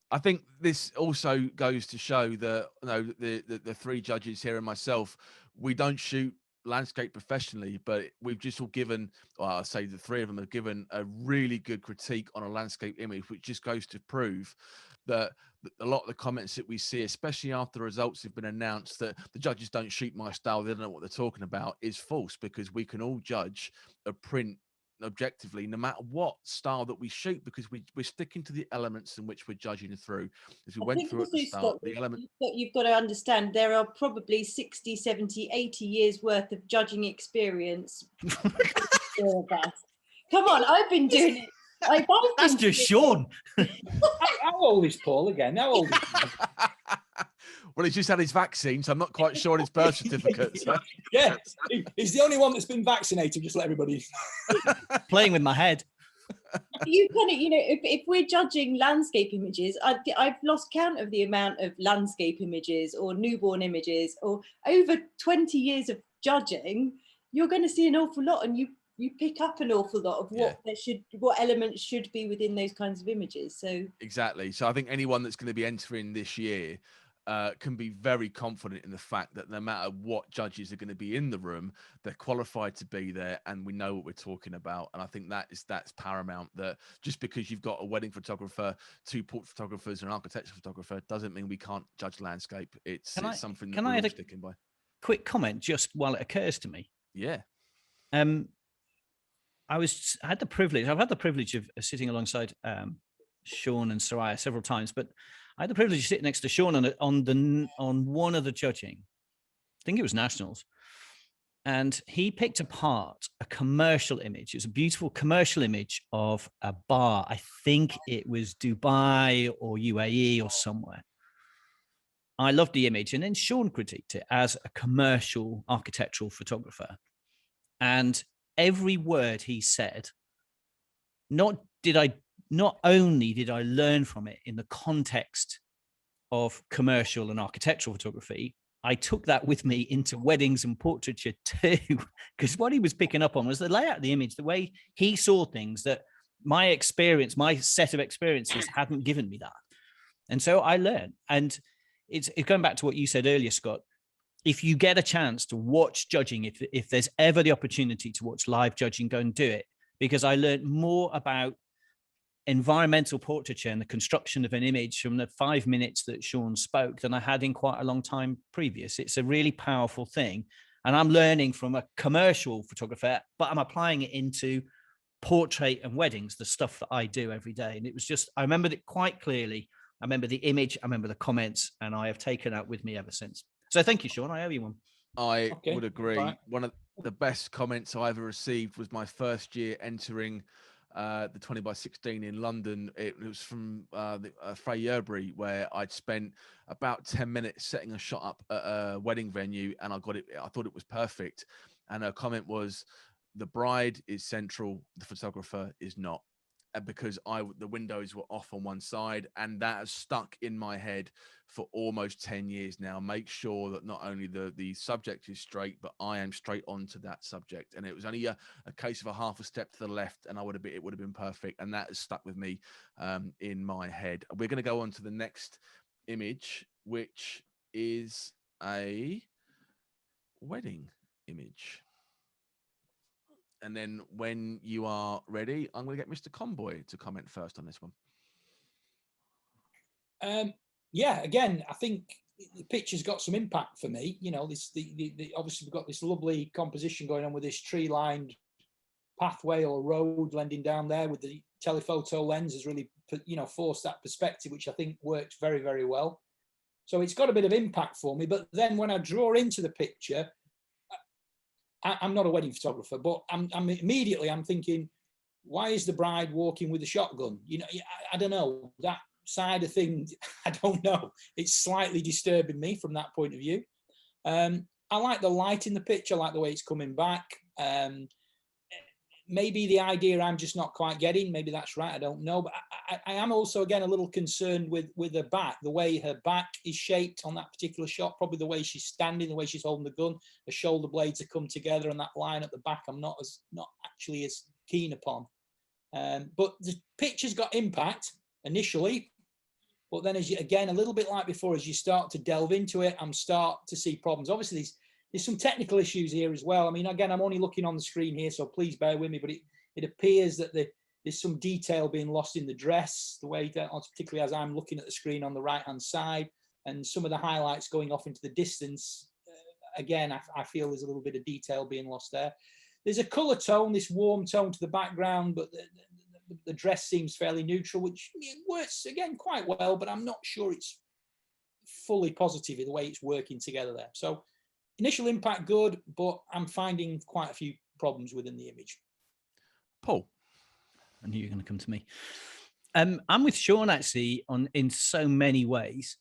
I think this also goes to show that the three judges here and myself, we don't shoot landscape professionally, but we've just all given, well, I'll say the three of them have given a really good critique on a landscape image, which just goes to prove that a lot of the comments that we see, especially after the results have been announced, that the judges don't shoot my style, they don't know what they're talking about, is false, because we can all judge a print objectively no matter what style that we shoot, because we're sticking to the elements in which we're judging through. As we went through at the start, the element you've got to understand, there are probably 60, 70, 80 years worth of judging experience. Come on, I've been doing it. That's just Sean. How old is Paul again? How old is he? Well, he's just had his vaccine, so I'm not quite sure on his birth certificate. So. Yeah, he's the only one that's been vaccinated. Just let everybody. Playing with my head. You kind of, if we're judging landscape images, I've lost count of the amount of landscape images or newborn images, or over 20 years of judging, you're going to see an awful lot, and you pick up an awful lot of what elements should be within those kinds of images. So exactly. So I think anyone that's going to be entering this year can be very confident in the fact that no matter what judges are going to be in the room, they're qualified to be there, and we know what we're talking about. And I think that's paramount. That just because you've got a wedding photographer, 2 port photographers, and an architectural photographer doesn't mean we can't judge landscape. It's something that we're all sticking by. Quick comment just while it occurs to me. Yeah. I've had the privilege of sitting alongside Sean and Soraya several times, but I had the privilege of sitting next to Sean on one of the judging. I think it was Nationals. And he picked apart a commercial image. It was a beautiful commercial image of a bar. I think it was Dubai or UAE or somewhere. I loved the image. And then Sean critiqued it as a commercial architectural photographer. And every word he said, not only did I learn from it in the context of commercial and architectural photography, I took that with me into weddings and portraiture too, because what he was picking up on was the layout of the image, the way he saw things that my set of experiences hadn't given me that. And so I learned. And it's going back to what you said earlier, Scott. If you get a chance to watch judging, if there's ever the opportunity to watch live judging, go and do it, because I learned more about environmental portraiture and the construction of an image from the 5 minutes that Sean spoke than I had in quite a long time previous. It's a really powerful thing. And I'm learning from a commercial photographer, but I'm applying it into portrait and weddings, the stuff that I do every day. And it was just, I remembered it quite clearly. I remember the image, I remember the comments, and I have taken that with me ever since. So thank you, Sean. I owe you one. I would agree. Right. One of the best comments I ever received was my first year entering the 20x16 in London. It was from Frey Yerbury, where I'd spent about 10 minutes setting a shot up at a wedding venue, and I thought it was perfect. And her comment was, the bride is central, the photographer is not. Because the windows were off on one side, and that has stuck in my head for almost 10 years now. Make sure that not only the subject is straight, but I am straight onto that subject. And it was only a case of a half a step to the left, and it would have been perfect. And that has stuck with me in my head. We're going to go on to the next image, which is a wedding image. And then when you are ready, I'm going to get Mr. Conboy to comment first on this one. Yeah, again, I think the picture's got some impact for me. Obviously we've got this lovely composition going on with this tree-lined pathway or road blending down there with the telephoto lens has really, forced that perspective, which I think works very, very well. So it's got a bit of impact for me. But then when I draw into the picture, I'm not a wedding photographer, but I'm immediately thinking, why is the bride walking with a shotgun? I don't know, that side of things. I don't know. It's slightly disturbing me from that point of view. I like the light in the picture. I like the way it's coming back. Maybe the idea I'm just not quite getting. Maybe that's right. I don't know. But I am also, again, a little concerned with her back, the way her back is shaped on that particular shot, probably the way she's standing, the way she's holding the gun, the shoulder blades have come together, and that line at the back I'm not actually as keen upon. But the picture's got impact initially, but then again, a little bit like before, as you start to delve into it, I'm start to see problems. Obviously, there's some technical issues here as well. I mean, again, I'm only looking on the screen here, so please bear with me, but it appears that there's some detail being lost in the dress, the way that, particularly as I'm looking at the screen on the right-hand side, and some of the highlights going off into the distance. Again, I feel there's a little bit of detail being lost there. There's a colour tone, this warm tone to the background, but the dress seems fairly neutral, which works, again, quite well, but I'm not sure it's fully positive in the way it's working together there. So initial impact, good, but I'm finding quite a few problems within the image. Paul? I knew you were going to come to me. I'm with Sean, actually, in so many ways.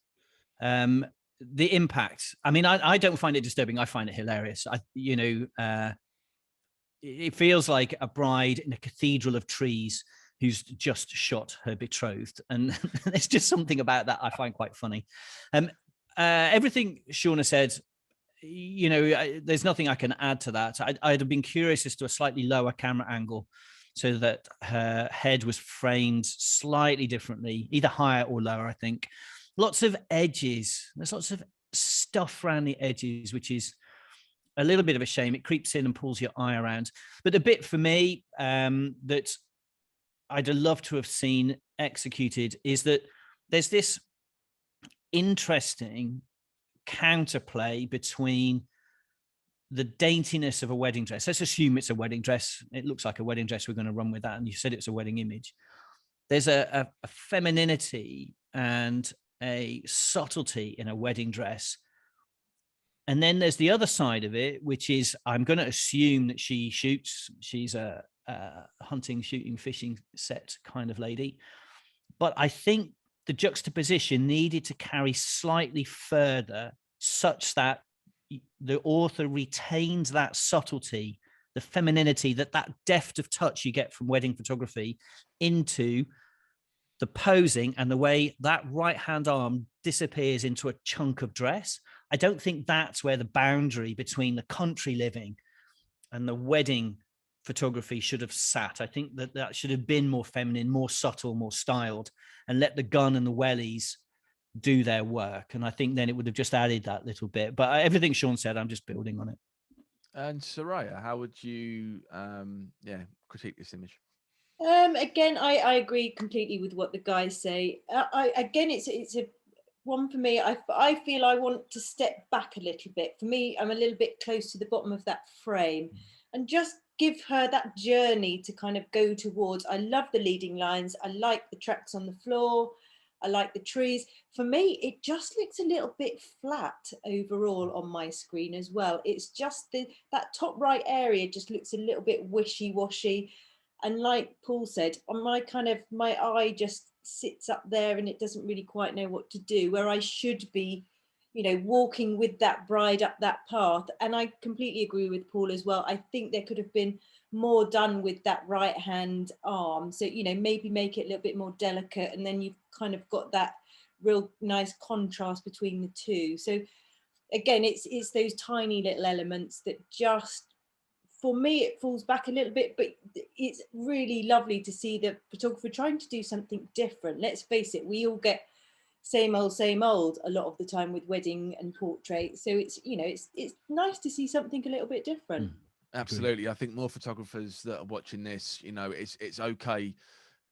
the impact. I mean, I don't find it disturbing. I find it hilarious. It feels like a bride in a cathedral of trees who's just shot her betrothed, and there's just something about that I find quite funny. Everything Shauna said, there's nothing I can add to that. I'd have been curious as to a slightly lower camera angle so that her head was framed slightly differently, either higher or lower, I think. Lots of edges. There's lots of stuff around the edges, which is a little bit of a shame. It creeps in and pulls your eye around. But a bit for me that I'd love to have seen executed is that there's this interesting counterplay between the daintiness of a wedding dress. Let's assume it's a wedding dress. It looks like a wedding dress. We're going to run with that. And you said it's a wedding image. There's a femininity and a subtlety in a wedding dress. And then there's the other side of it, which is I'm going to assume that she shoots. She's a hunting, shooting, fishing set kind of lady. But I think the juxtaposition needed to carry slightly further such that the author retains that subtlety, the femininity, that deft of touch you get from wedding photography into the posing and the way that right hand arm disappears into a chunk of dress. I don't think that's where the boundary between the country living and the wedding photography should have sat. I think that should have been more feminine, more subtle, more styled, and let the gun and the wellies do their work. And I think then it would have just added that little bit. But everything Sean said, I'm just building on it. And Soraya, how would you critique this image? Again, I agree completely with what the guys say. It's a one for me. I feel I want to step back a little bit. For me, I'm a little bit close to the bottom of that frame and just give her that journey to kind of go towards. I love the leading lines. I like the tracks on the floor. I like the trees. For me, it just looks a little bit flat overall on my screen as well. It's just that top right area just looks a little bit wishy-washy. And like Paul said, on my eye just sits up there and it doesn't really quite know what to do, where I should be, walking with that bride up that path. And I completely agree with Paul as well. I think there could have been more done with that right hand arm. So, maybe make it a little bit more delicate. And then you've kind of got that real nice contrast between the two. So again, it's those tiny little elements that just, for me, it falls back a little bit, but it's really lovely to see the photographer trying to do something different. Let's face it, we all get same old a lot of the time with wedding and portrait. So it's nice to see something a little bit different. Absolutely. I think more photographers that are watching this, it's okay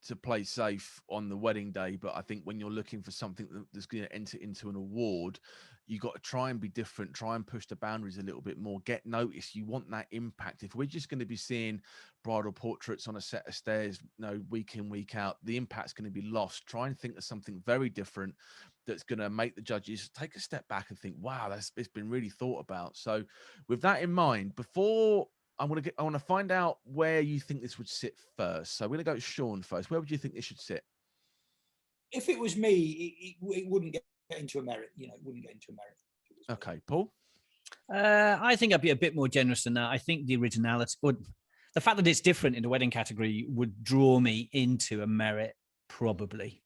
to play safe on the wedding day, but I think when you're looking for something that's going to enter into an award, you got to try and be different, try and push the boundaries a little bit more, get noticed. You want that impact. If we're just going to be seeing bridal portraits on a set of stairs, week in, week out, the impact's going to be lost. Try and think of something very different that's going to make the judges take a step back and think, wow, it's been really thought about. So with that in mind, before I want to find out where you think this would sit first. So we're going to go to Sean first. Where would you think this should sit? If it was me, it wouldn't get into a merit. It wouldn't get into a merit. Okay, Paul? I think I'd be a bit more generous than that. I think the originality, or the fact that it's different in the wedding category, would draw me into a merit, probably.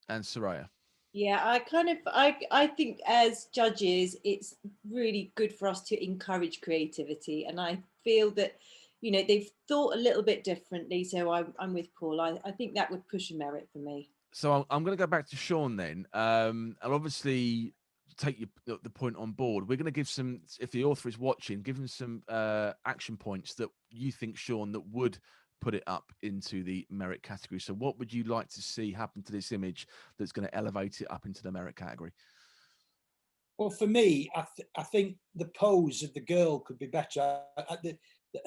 And Soraya? Yeah, I think as judges, it's really good for us to encourage creativity. And I feel that, they've thought a little bit differently. So I'm with Paul. I think that would push a merit for me. So I'm going to go back to Sean then. And obviously take the point on board. We're going to give some, if the author is watching, give him some action points that you think, Sean, that would put it up into the merit category. So what would you like to see happen to this image that's going to elevate it up into the merit category? Well, for me, I think the pose of the girl could be better.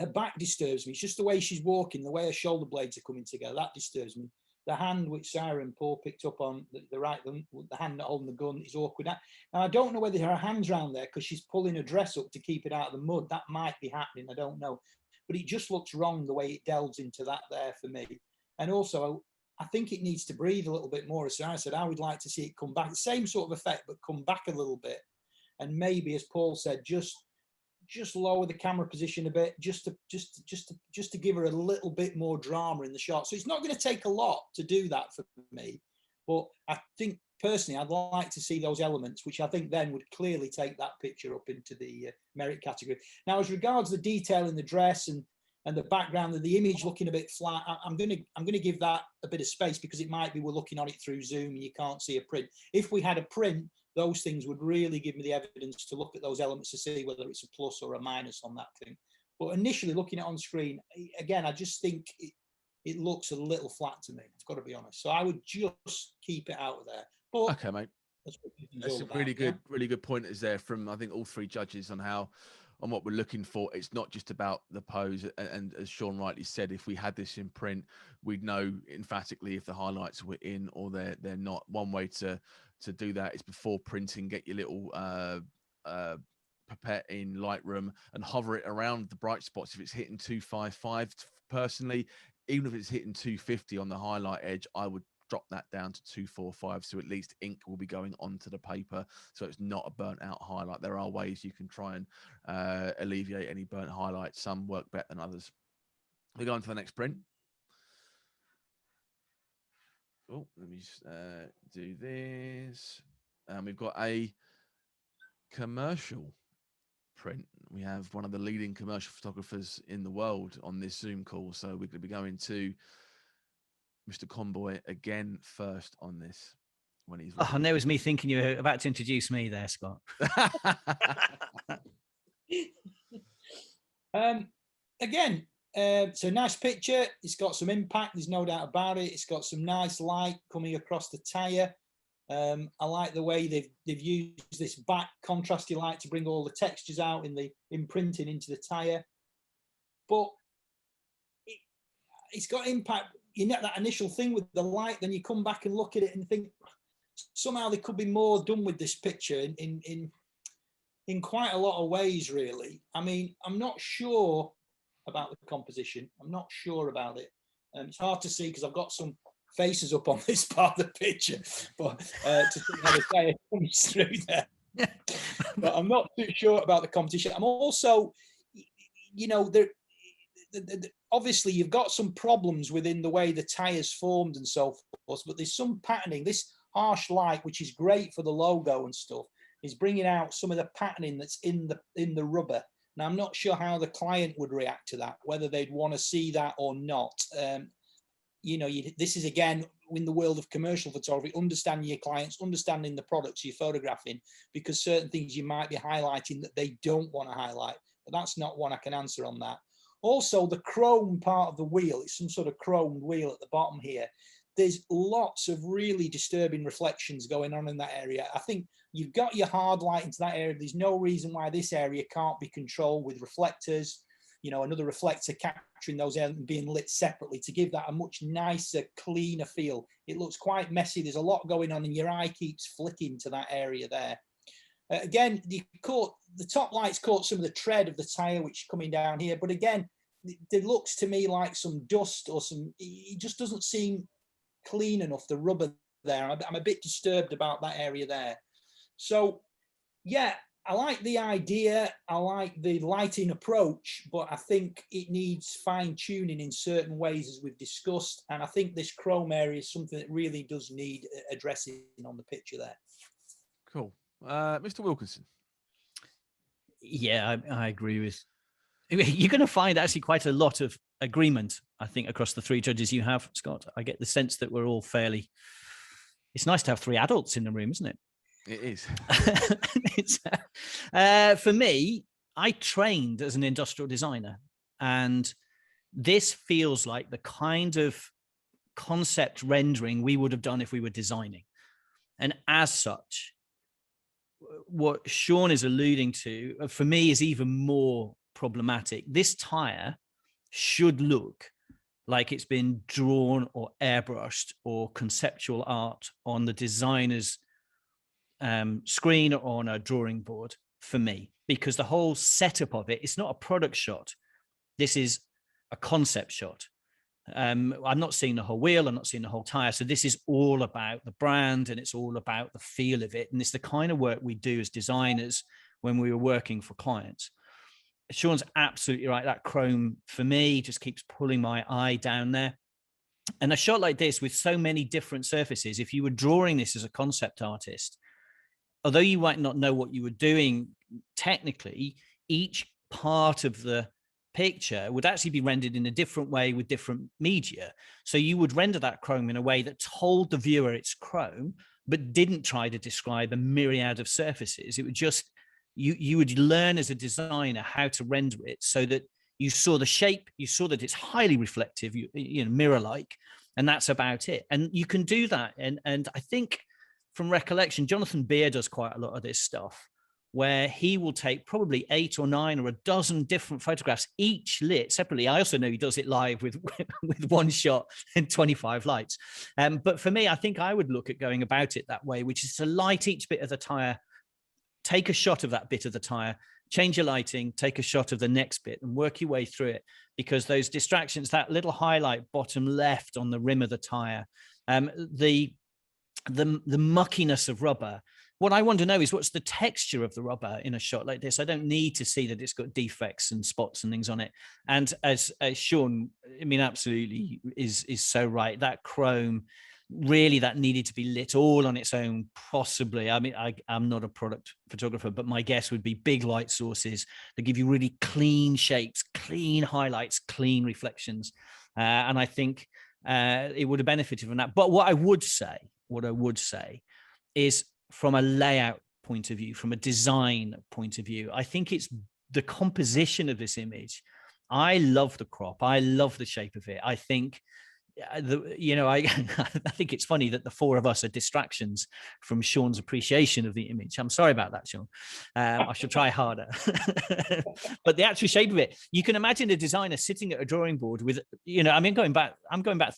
Her back disturbs me. It's just the way she's walking, the way her shoulder blades are coming together. That disturbs me. The hand which Sarah and Paul picked up on, the hand not holding the gun, is awkward. Now, I don't know whether her hand's around there because she's pulling her dress up to keep it out of the mud. That might be happening. I don't know. But it just looks wrong the way it delves into that there for me. And also, I think it needs to breathe a little bit more. As I said, I would like to see it come back, the same sort of effect, but come back a little bit. And maybe, as Paul said, just lower the camera position a bit, just to give her a little bit more drama in the shot. So it's not going to take a lot to do that for me, but I think personally I'd like to see those elements, which I think then would clearly take that picture up into the merit category. Now, as regards the detail in the dress and the background of the image looking a bit flat, I'm going to give that a bit of space, because it might be we're looking on it through Zoom and you can't see a print. If we had a print, those things would really give me the evidence to look at those elements to see whether it's a plus or a minus on that thing. But initially looking at it on screen, again, I just think it looks a little flat to me. I've got to be honest. So I would just keep it out of there. But okay, mate. That's a about, really good point is there from, I think, all three judges on what we're looking for. It's not just about the pose, and as Sean rightly said, if we had this in print, we'd know emphatically if the highlights were in or they're not. One way to do that is before printing, get your little pipette in Lightroom and hover it around the bright spots. If it's hitting 255, personally, even if it's hitting 250 on the highlight edge, I would drop that down to 245, so at least ink will be going onto the paper, so it's not a burnt out highlight. There are ways you can try and alleviate any burnt highlights. Some work better than others. We go on to the next print. Oh, let me just do this. And we've got a commercial print. We have one of the leading commercial photographers in the world on this Zoom call, so we're going to be going to Mr. Conboy again first on this. When he's and there was me thinking you were about to introduce me there, Scott. Again, it's a nice picture. It's got some impact, there's no doubt about it. It's got some nice light coming across the tire. I like the way they've used this back contrasty light to bring all the textures out in the imprinting into the tire. But it's got impact. You get that initial thing with the light, then you come back and look at it and think somehow there could be more done with this picture in quite a lot of ways, really. I mean, I'm not sure about the composition. I'm not sure about it. It's hard to see because I've got some faces up on this part of the picture, but to see how the tire comes through there. But I'm not too sure about the composition. I'm also, you know, obviously you've got some problems within the way the tire's formed and so forth, but there's some patterning. This harsh light, which is great for the logo and stuff, is bringing out some of the patterning that's in the rubber. Now, I'm not sure how the client would react to that, whether they'd want to see that or not. You know, this is, again, in the world of commercial photography, understanding your clients, understanding the products you're photographing, because certain things you might be highlighting that they don't want to highlight. But that's not one I can answer on that. Also, the chrome part of the wheel, it's some sort of chromed wheel at the bottom here. There's lots of really disturbing reflections going on in that area. I think you've got your hard light into that area. There's no reason why this area can't be controlled with reflectors, you know, another reflector capturing those and being lit separately to give that a much nicer, cleaner feel. It looks quite messy. There's a lot going on and your eye keeps flicking to that area there. Again, the top lights caught some of the tread of the tire, which is coming down here. But again, it looks to me like some dust or it just doesn't seem clean enough, the rubber there. I'm a bit disturbed about that area there. So, yeah, I like the idea. I like the lighting approach, but I think it needs fine tuning in certain ways, as we've discussed. And I think this chrome area is something that really does need addressing on the picture there. Cool. Mr. Wilkinson. Yeah, I agree with. You're going to find actually quite a lot of agreement, I think, across the three judges you have, Scott. I get the sense that we're all fairly. It's nice to have three adults in the room, isn't it? It is. For me, I trained as an industrial designer, and this feels like the kind of concept rendering we would have done if we were designing. And as such, what Sean is alluding to, for me, is even more problematic. This tire should look like it's been drawn or airbrushed or conceptual art on the designer's screen or on a drawing board, for me, because the whole setup of it, it's not a product shot. This is a concept shot. I'm not seeing the whole wheel. I'm not seeing the whole tire. So this is all about the brand, and it's all about the feel of it. And it's the kind of work we do as designers when we were working for clients. Sean's absolutely right. That chrome for me just keeps pulling my eye down there. And a shot like this with so many different surfaces, if you were drawing this as a concept artist, although you might not know what you were doing technically, each part of the picture would actually be rendered in a different way with different media. So you would render that chrome in a way that told the viewer it's chrome, but didn't try to describe a myriad of surfaces. It would just, you would learn as a designer how to render it so that you saw the shape, you saw that it's highly reflective, you know, mirror-like, and that's about it. And you can do that. And I think from recollection, Jonathan Beer does quite a lot of this stuff, where he will take probably 8 or 9 or a dozen different photographs, each lit separately. I also know he does it live with one shot and 25 lights. But for me, I think I would look at going about it that way, which is to light each bit of the tire, take a shot of that bit of the tire, change your lighting, take a shot of the next bit and work your way through it, because those distractions, that little highlight bottom left on the rim of the tire, the muckiness of rubber. What I want to know is what's the texture of the rubber in a shot like this. I don't need to see that it's got defects and spots and things on it. And as Sean, I mean, absolutely is so right. That chrome, really, that needed to be lit all on its own, possibly. I mean, I'm not a product photographer, but my guess would be big light sources that give you really clean shapes, clean highlights, clean reflections. And I think it would have benefited from that. But what I would say is, from a layout point of view, from a design point of view, I think it's the composition of this image. I love the crop. I love the shape of it. I think, I think it's funny that the 4 of us are distractions from Sean's appreciation of the image. I'm sorry about that, Sean. I should try harder. But the actual shape of it, you can imagine a designer sitting at a drawing board with, I'm going back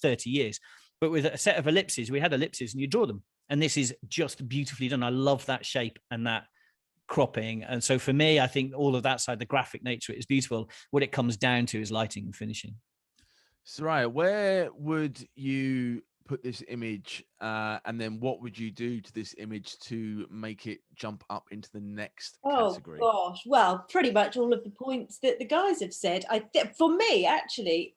30 years, but with a set of ellipses. We had ellipses and you draw them. And this is just beautifully done. I love that shape and that cropping. And so for me, I think all of that side, the graphic nature is beautiful. What it comes down to is lighting and finishing. Soraya, where would you put this image? And then what would you do to this image to make it jump up into the next category? Oh gosh, well, pretty much all of the points that the guys have said. For me, actually,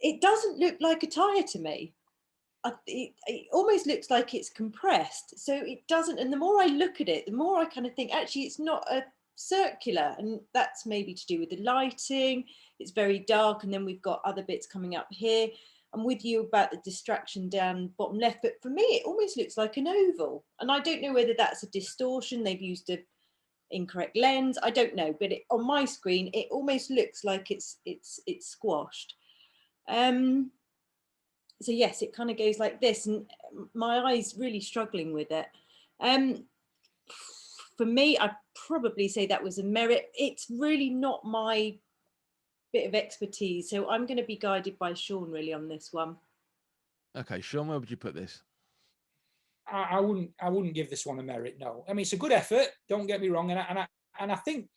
it doesn't look like a tire to me. It almost looks like it's compressed, so it doesn't. And the more I look at it, the more I kind of think, actually, it's not a circular, and that's maybe to do with the lighting. It's very dark, and then we've got other bits coming up here. I'm with you about the distraction down bottom left, but for me, it almost looks like an oval, and I don't know whether that's a distortion. They've used an incorrect lens. I don't know, but on my screen, it almost looks like it's squashed. So yes, it kind of goes like this, and my eye's really struggling with it. For me, I'd probably say that was a merit. It's really not my bit of expertise, so I'm going to be guided by Sean really on this one. Okay, Sean, where would you put this? I wouldn't give this one a merit. No, I mean, it's a good effort. Don't get me wrong, and I think,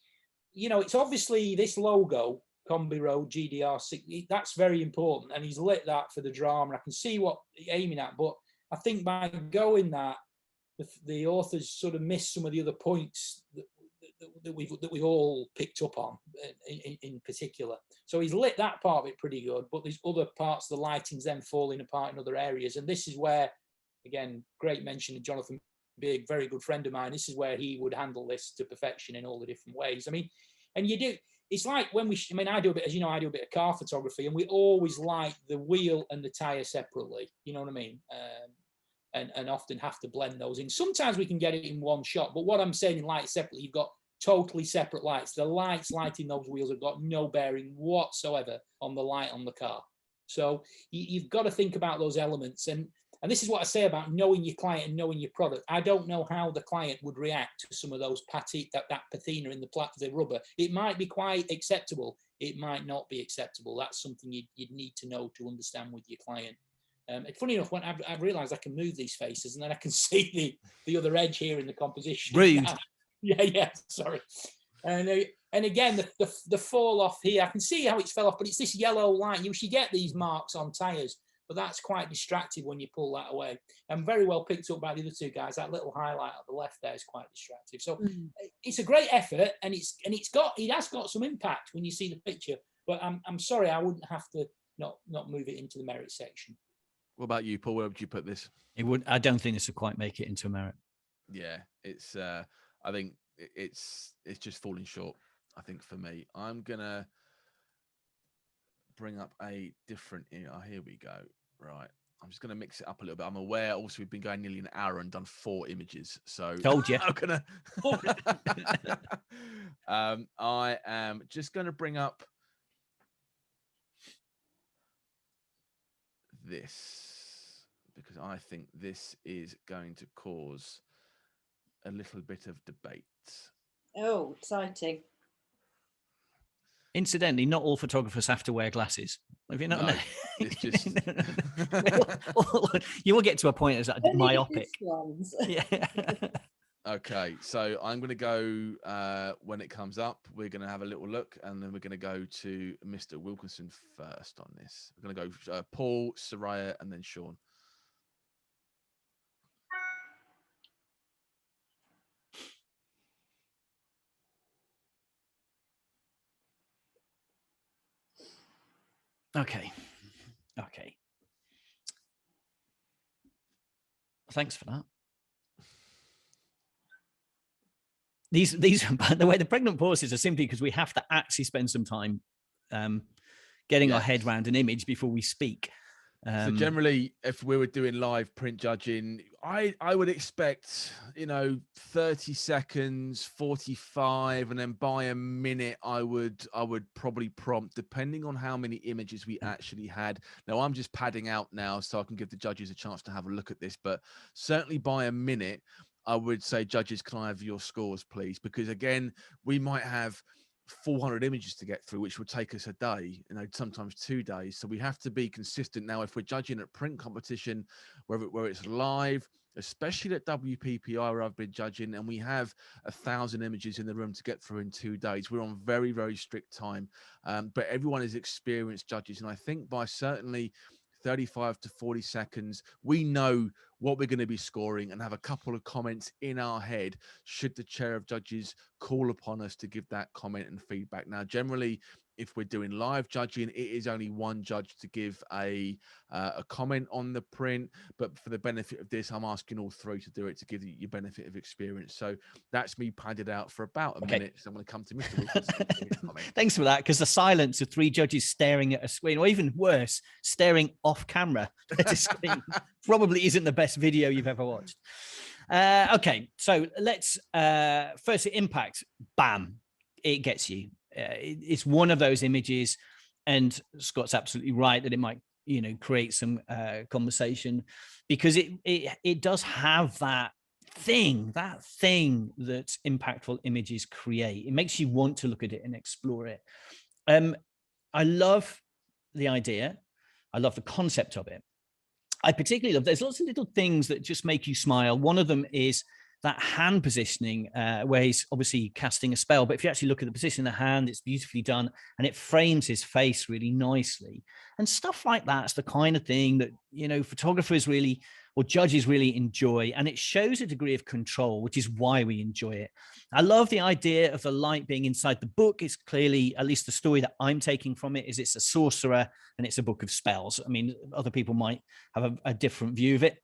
it's obviously this logo, Combi Road GDR6, that's very important, and he's lit that for the drama. I can see what he's aiming at, but I think by going that, the authors sort of missed some of the other points that we've all picked up on in particular. So he's lit that part of it pretty good, but there's other parts of the lighting's then falling apart in other areas, and this is where, again, great mention of Jonathan Big, very good friend of mine. This is where he would handle this to perfection in all the different ways. I mean, and you do. It's like when I do a bit, as you know, I do a bit of car photography, and we always light the wheel and the tire separately. You know what I mean? And often have to blend those in. Sometimes we can get it in one shot, but what I'm saying in light separately, you've got totally separate lights. The lights lighting those wheels have got no bearing whatsoever on the light on the car. So you've got to think about those elements. And this is what I say about knowing your client and knowing your product. I don't know how the client would react to some of those that patina in the rubber. It might be quite acceptable. It might not be acceptable. That's something you'd need to know to understand with your client. It's funny enough, when I've realised I can move these faces, and then I can see the other edge here in the composition. Rude. Yeah, sorry. And again, the fall off here, I can see how it's fell off, but it's this yellow line. You should get these marks on tyres, but that's quite distracting when you pull that away. And very well picked up by the other two guys. That little highlight at the left there is quite distractive. So it's a great effort, and it has got some impact when you see the picture. But I'm sorry, I wouldn't have to not move it into the merit section. What about you, Paul? Where would you put this? It would. I don't think this would quite make it into a merit. Yeah, it's. I think it's just falling short. I think for me, I'm gonna bring up a different. Oh, here we go. Right, I'm just gonna mix it up a little bit. I'm aware. Also, we've been going nearly an hour and done 4 images. So told you. I'm gonna. I am just gonna bring up this because I think this is going to cause a little bit of debate. Oh, exciting. Incidentally, not all photographers have to wear glasses. Have you not? No, it's just you will get to a point as Only the myopic. good ones. Yeah. Okay, so I'm going to go when it comes up. We're going to have a little look, and then we're going to go to Mr. Wilkinson first on this. We're going to go Paul, Soraya, and then Sean. Okay. Thanks for that. These, by the way, the pregnant pauses are simply because we have to actually spend some time getting our head around an image before we speak. So generally, if we were doing live print judging, I would expect 30 seconds, 45, and then by a minute I would probably prompt, depending on how many images we actually had. Now I'm just padding out now so I can give the judges a chance to have a look at this, but certainly by a minute I would say, judges, can I have your scores, please? Because again, we might have 400 images to get through, which would take us a day, sometimes 2 days. So we have to be consistent. Now, if we're judging at print competition, where it's live, especially at WPPI where I've been judging, and we have 1,000 images in the room to get through in 2 days, we're on very, very strict time. But everyone is experienced judges. And I think by certainly 35 to 40 seconds, we know what we're going to be scoring and have a couple of comments in our head should the chair of judges call upon us to give that comment and feedback. Now, generally, if we're doing live judging, it is only one judge to give a comment on the print. But for the benefit of this, I'm asking all 3 to do it to give you benefit of experience. So that's me padded out for about a minute. So I'm going to come to Mr. Wilkinson. Thanks for that, because the silence of 3 judges staring at a screen, or even worse, staring off camera at a screen, probably isn't the best video you've ever watched. Okay, so let's firstly, impact. Bam, it gets you. It's one of those images, and Scott's absolutely right that it might, create some conversation, because it does have that thing that impactful images create. It makes you want to look at it and explore it. I love the idea. I love the concept of it. I particularly love, there's lots of little things that just make you smile. One of them is that hand positioning, where he's obviously casting a spell, but if you actually look at the position of the hand, it's beautifully done, and it frames his face really nicely. And stuff like that's the kind of thing that, photographers really, or judges really enjoy, and it shows a degree of control, which is why we enjoy it. I love the idea of the light being inside the book. It's clearly, at least the story that I'm taking from it, is it's a sorcerer and it's a book of spells. I mean, other people might have a different view of it.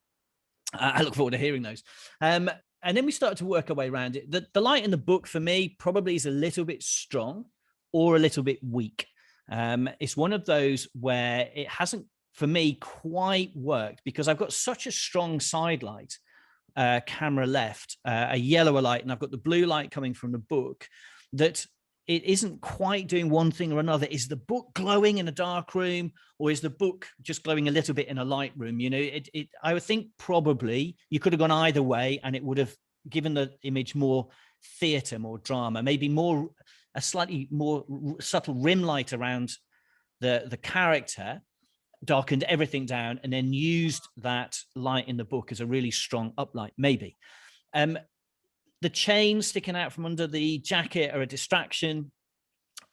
I look forward to hearing those. And then we start to work our way around it. The light in the book, for me, probably is a little bit strong or a little bit weak. It's one of those where it hasn't, for me, quite worked, because I've got such a strong side light, camera left, a yellower light, and I've got the blue light coming from the book, that it isn't quite doing one thing or another. Is the book glowing in a dark room, or is the book just glowing a little bit in a light room? I would think probably you could have gone either way, and it would have given the image more theater, more drama, maybe a slightly more subtle rim light around the character, darkened everything down, and then used that light in the book as a really strong uplight, maybe. The chains sticking out from under the jacket are a distraction.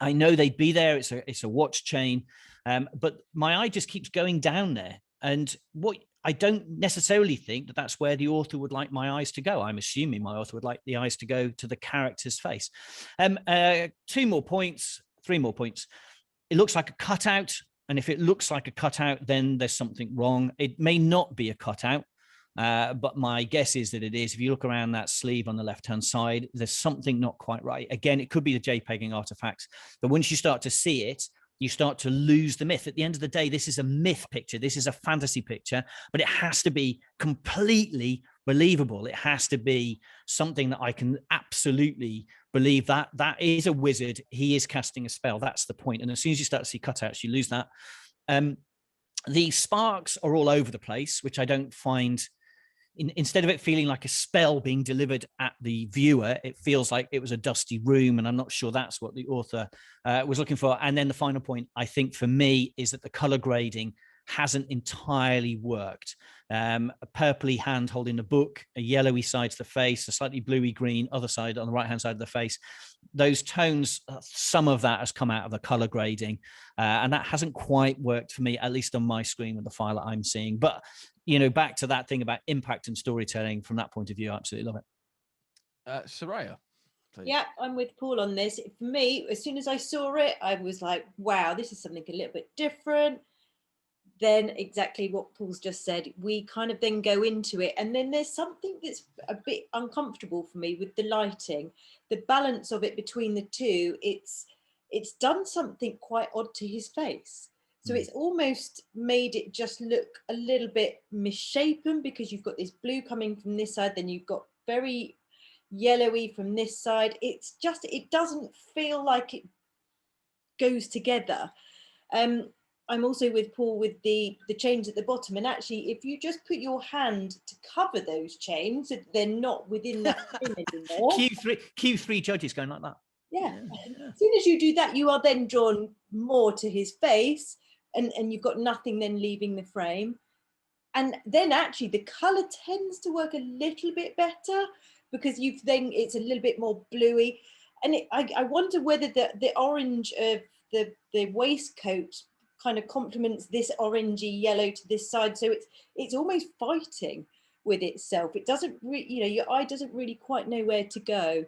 I know they'd be there. It's a watch chain, but my eye just keeps going down there. And what I don't necessarily think that that's where the author would like my eyes to go. I'm assuming my author would like the eyes to go to the character's face. 3 more points. It looks like a cutout. And if it looks like a cutout, then there's something wrong. It may not be a cutout. But my guess is that it is. If you look around that sleeve on the left-hand side, there's something not quite right. Again, it could be the JPEGing artifacts, but once you start to see it, you start to lose the myth. At the end of the day, this is a myth picture. This is a fantasy picture, but it has to be completely believable. It has to be something that I can absolutely believe that is a wizard. He is casting a spell. That's the point. And as soon as you start to see cutouts, you lose that. The sparks are all over the place, which I don't find. Instead of it feeling like a spell being delivered at the viewer, it feels like it was a dusty room, and I'm not sure that's what the author was looking for. And then the final point, I think, for me, is that the color grading hasn't entirely worked. A purpley hand holding a book, a yellowy side to the face, a slightly bluey green other side on the right hand side of the face. Those tones, some of that has come out of the color grading, and that hasn't quite worked for me, at least on my screen with the file that I'm seeing. But back to that thing about impact and storytelling, from that point of view, I absolutely love it. Soraya, please. Yeah, I'm with Paul on this. For me, as soon as I saw it, I was like, wow, this is something a little bit different. Then exactly what Paul's just said, we kind of then go into it. And then there's something that's a bit uncomfortable for me with the lighting, the balance of it between the two. It's done something quite odd to his face. So it's almost made it just look a little bit misshapen, because you've got this blue coming from this side, then you've got very yellowy from this side. It doesn't feel like it goes together. I'm also with Paul with the chains at the bottom. And actually, if you just put your hand to cover those chains, they're not within that image anymore. Q3 judges going like that. Yeah. As soon as you do that, you are then drawn more to his face. And you've got nothing then leaving the frame. And then actually the color tends to work a little bit better, because it's a little bit more bluey. And I wonder whether the orange of the waistcoat kind of complements this orangey yellow to this side. So it's almost fighting with itself. It doesn't your eye doesn't really quite know where to go.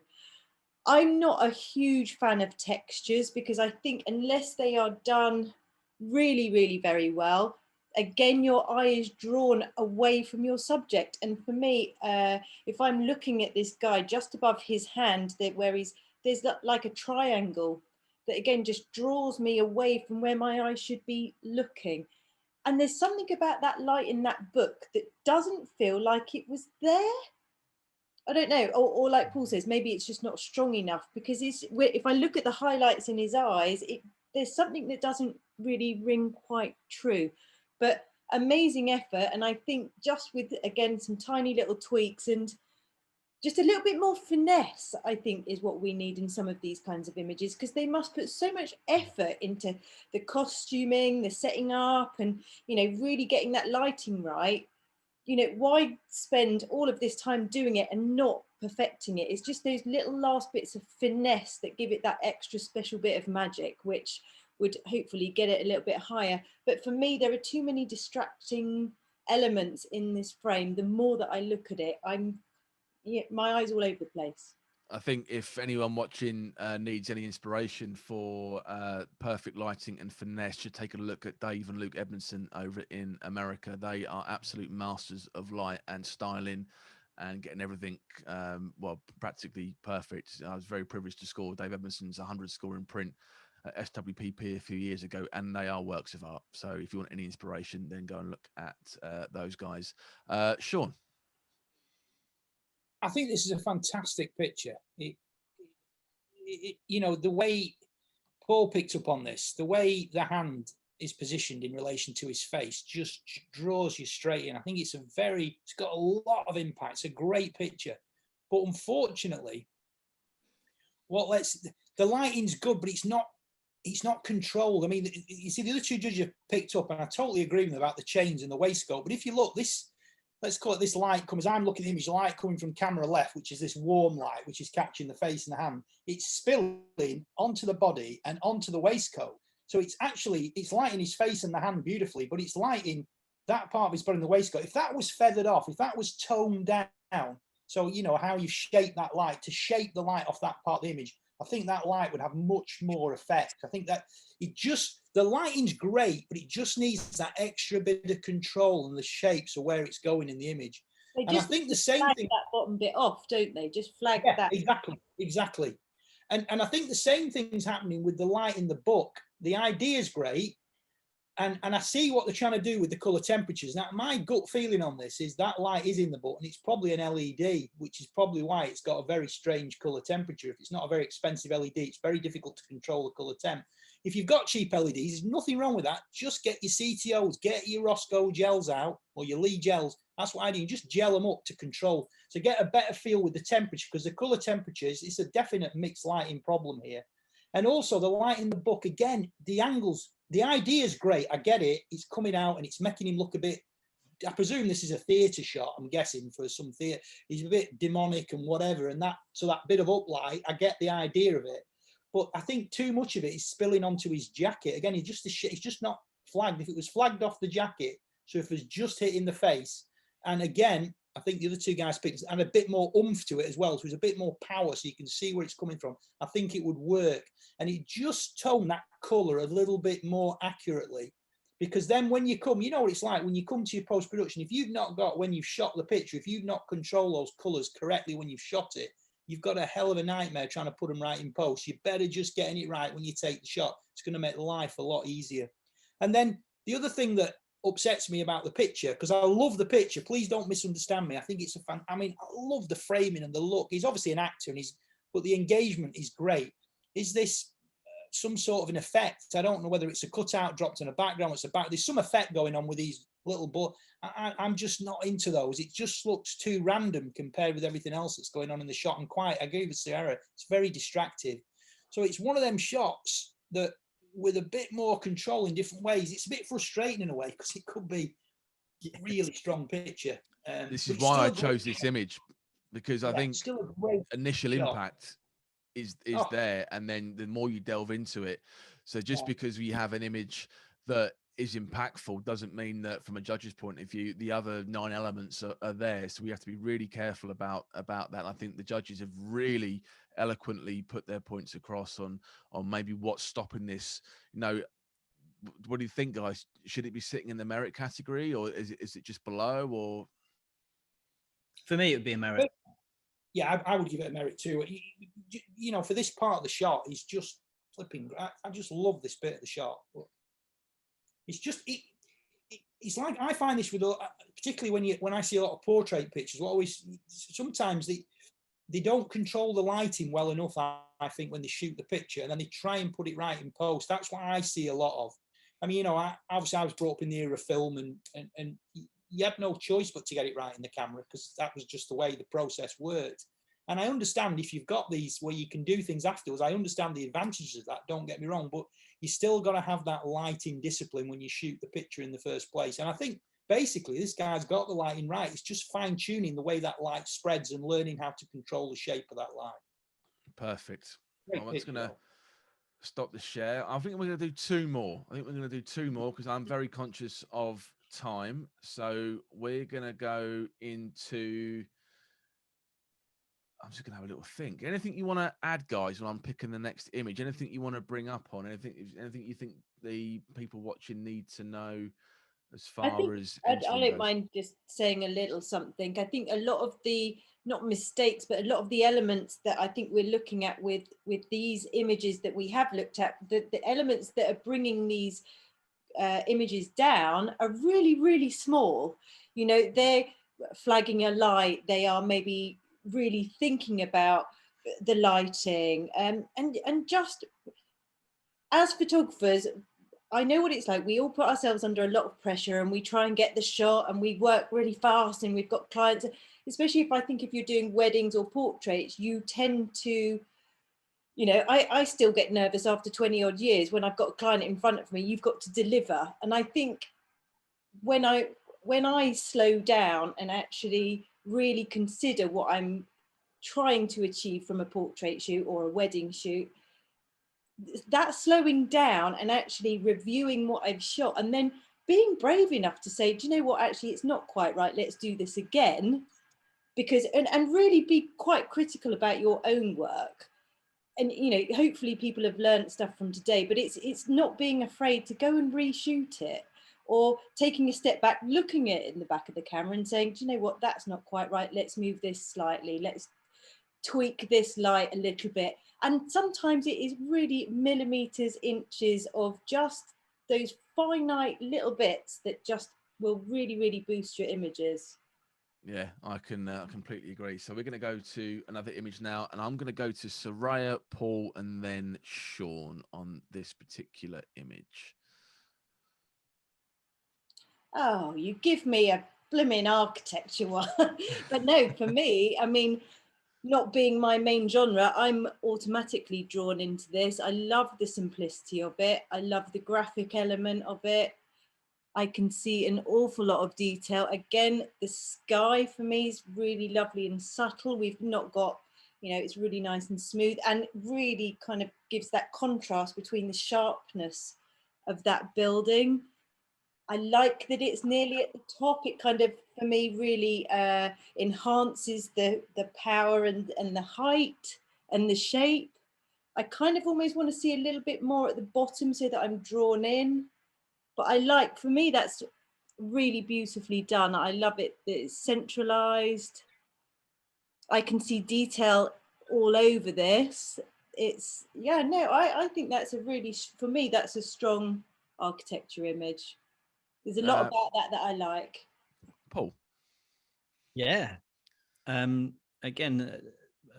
I'm not a huge fan of textures, because I think unless they are done really, really very well, again, your eye is drawn away from your subject. And for me, if I'm looking at this guy just above his hand, there's like a triangle that again just draws me away from where my eye should be looking. And there's something about that light in that book that doesn't feel like it was there. I don't know, or like Paul says, maybe it's just not strong enough, because if I look at the highlights in his eyes, there's something that doesn't really ring quite true. But amazing effort. And I think just with, again, some tiny little tweaks and just a little bit more finesse, I think, is what we need in some of these kinds of images, because they must put so much effort into the costuming, the setting up, and, really getting that lighting right. Why spend all of this time doing it and not perfecting it? It's just those little last bits of finesse that give it that extra special bit of magic, which would hopefully get it a little bit higher. But for me, there are too many distracting elements in this frame. The more that I look at it, my eyes all over the place. I think if anyone watching needs any inspiration for perfect lighting and finesse, should take a look at Dave and Luke Edmondson over in America. They are absolute masters of light and styling and getting everything, practically perfect. I was very privileged to score Dave Edmondson's 100 score in print at SWPP a few years ago, and they are works of art. So if you want any inspiration, then go and look at those guys. Sean? I think this is a fantastic picture. The way Paul picked up on this, the way the hand is positioned in relation to his face just draws you straight in. I think it's got a lot of impact. It's a great picture. But unfortunately, the lighting's good, but it's not controlled. I mean, you see, the other two judges have picked up, and I totally agree with them about the chains and the waistcoat. But if you look, this let's call it this light comes, I'm looking at the image, light coming from camera left, which is this warm light, which is catching the face and the hand. It's spilling onto the body and onto the waistcoat. So it's actually, it's lighting his face and the hand beautifully, but it's lighting that part of his body in the waistcoat. If that was feathered off, if that was toned down, so, you know, how you shape that light, to shape the light off that part of the image, I think that light would have much more effect. I think that it just, the lighting's great, but it just needs that extra bit of control and the shapes of where it's going in the image. They And I think the same flag thing, that bottom bit off, don't they? Just flag yeah, that. exactly. And I think the same thing's happening with the light in the book. The idea is great. And I see what they're trying to do with the color temperatures. Now, my gut feeling on this is that light is in the book and it's probably an LED, which is probably why it's got a very strange color temperature. If it's not a very expensive LED, it's very difficult to control the color temp. If you've got cheap LEDs, there's nothing wrong with that. Just get your CTOs, get your Roscoe gels out, or your Lee gels. That's what I do. You just gel them up to control, to get a better feel with the temperature, because the color temperatures, it's a definite mixed lighting problem here. And also the light in the book, again, the angles, the idea is great. I get it. It's coming out and it's making him look a bit, I presume this is a theatre shot, I'm guessing, for some theatre. He's a bit demonic and whatever. And that, so that bit of uplight, I get the idea of it. But I think too much of it is spilling onto his jacket. Again, it's just not flagged. If it was flagged off the jacket, so if it was just hitting the face, and again, I think the other two guys picked and a bit more oomph to it as well. So it's a bit more power so you can see where it's coming from. I think it would work. And it just toned that colour a little bit more accurately. Because then when you come, you know what it's like when you come to your post-production, if you've not got, when you've shot the picture, if you've not controlled those colours correctly when you've shot it, you've got a hell of a nightmare trying to put them right in post. You better just getting it right when you take the shot. It's going to make life a lot easier. And then the other thing that upsets me about the picture, because I love the picture, please don't misunderstand me, I think it's a fan, I mean, I love the framing and the look. He's obviously an actor, and but the engagement is great. Is this some sort of an effect? I don't know whether it's a cutout dropped in a background, there's some effect going on with these little, but I'm just not into those. It just looks too random compared with everything else that's going on in the shot. And quite, I agree with Sierra, it's very distractive. So it's one of them shots that, with a bit more control in different ways, it's a bit frustrating in a way, because it could be a really strong picture. This is why I chose this image, because I think initial shot. impact is there, and then the more you delve into it. So just because we have an image that is impactful doesn't mean that from a judge's point of view the other 9 elements are there. So we have to be really careful about that. I think the judges have really eloquently put their points across on maybe what's stopping this. You know, what do you think, guys? Should it be sitting in the merit category, or is it just below? Or for me, it would be a merit. Yeah, I would give it a merit too. You know, for this part of the shot, he's just flipping. I just love this bit of the shot. It's just it's like, I find this with, particularly when I see a lot of portrait pictures, sometimes they don't control the lighting well enough, I think, when they shoot the picture, and then they try and put it right in post. That's what I see a lot of. I mean, you know, obviously I was brought up in the era of film, and you had no choice but to get it right in the camera, because that was just the way the process worked. And I understand if you've got these where you can do things afterwards, I understand the advantages of that, don't get me wrong, but you still got to have that lighting discipline when you shoot the picture in the first place. And I think basically this guy's got the lighting right. It's just fine tuning the way that light spreads and learning how to control the shape of that light. Perfect. Well, I'm just going to stop the share. I think we're going to do 2 more. Because I'm very conscious of time. So we're going to go into, I'm just going to have a little think. Anything you want to add, guys, when I'm picking the next image? Anything you want to bring up on? Anything you think the people watching need to know as far as I don't mind just saying a little something. I think a lot of the, not mistakes, but a lot of the elements that I think we're looking at with these images that we have looked at, the elements that are bringing these images down are really, really small. You know, they're flagging a light, they are maybe really thinking about the lighting, and just as photographers, I know what it's like. We all put ourselves under a lot of pressure, and we try and get the shot, and we work really fast, and we've got clients, especially if you're doing weddings or portraits, you tend to, you know, I still get nervous after 20 odd years when I've got a client in front of me. You've got to deliver. And I think when when I slow down and actually really consider what I'm trying to achieve from a portrait shoot or a wedding shoot, that slowing down and actually reviewing what I've shot, and then being brave enough to say, do you know what, actually it's not quite right, let's do this again. Because and really be quite critical about your own work. And you know, hopefully people have learned stuff from today, but it's not being afraid to go and reshoot it, or taking a step back, looking at it in the back of the camera and saying, do you know what, that's not quite right, let's move this slightly, let's tweak this light a little bit. And sometimes it is really millimeters, inches of just those finite little bits that just will really, really boost your images. Yeah, I can completely agree. So we're going to go to another image now, and I'm going to go to Soraya, Paul, and then Sean on this particular image. Oh, you give me a blimmin' architecture one. But no, for me, I mean, not being my main genre, I'm automatically drawn into this. I love the simplicity of it. I love the graphic element of it. I can see an awful lot of detail. Again, the sky for me is really lovely and subtle. We've not got, you know, it's really nice and smooth, and really kind of gives that contrast between the sharpness of that building. I like that it's nearly at the top. It kind of, for me, really enhances the power and the height and the shape. I kind of almost want to see a little bit more at the bottom so that I'm drawn in. But I like, for me, that's really beautifully done. I love it that it's centralized. I can see detail all over this. It's, yeah, no, I think that's a really, for me, that's a strong architecture image. There's a lot about that I like. Paul. Yeah. Again,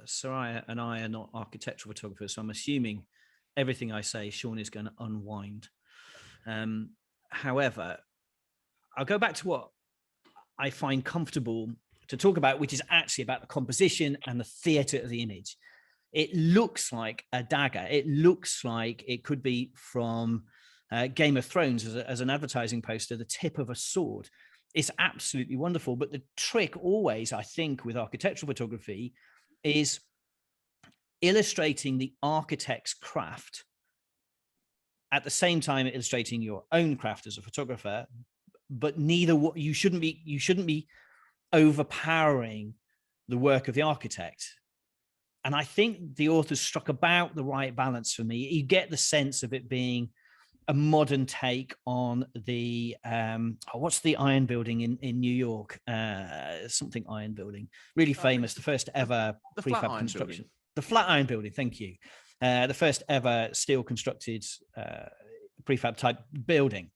Soraya and I are not architectural photographers, so I'm assuming everything I say, Sean is going to unwind. However, I'll go back to what I find comfortable to talk about, which is actually about the composition and the theatre of the image. It looks like a dagger. It looks like it could be from Game of Thrones as an advertising poster, the tip of a sword. It's absolutely wonderful. But the trick always, I think, with architectural photography is illustrating the architect's craft at the same time illustrating your own craft as a photographer, but you shouldn't be overpowering the work of the architect. And I think the author struck about the right balance for me. You get the sense of it being a modern take on the what's the iron building in New York? Something iron building, really famous, the first ever prefab construction. Building. The Flatiron Building, thank you. The first ever steel constructed prefab type building.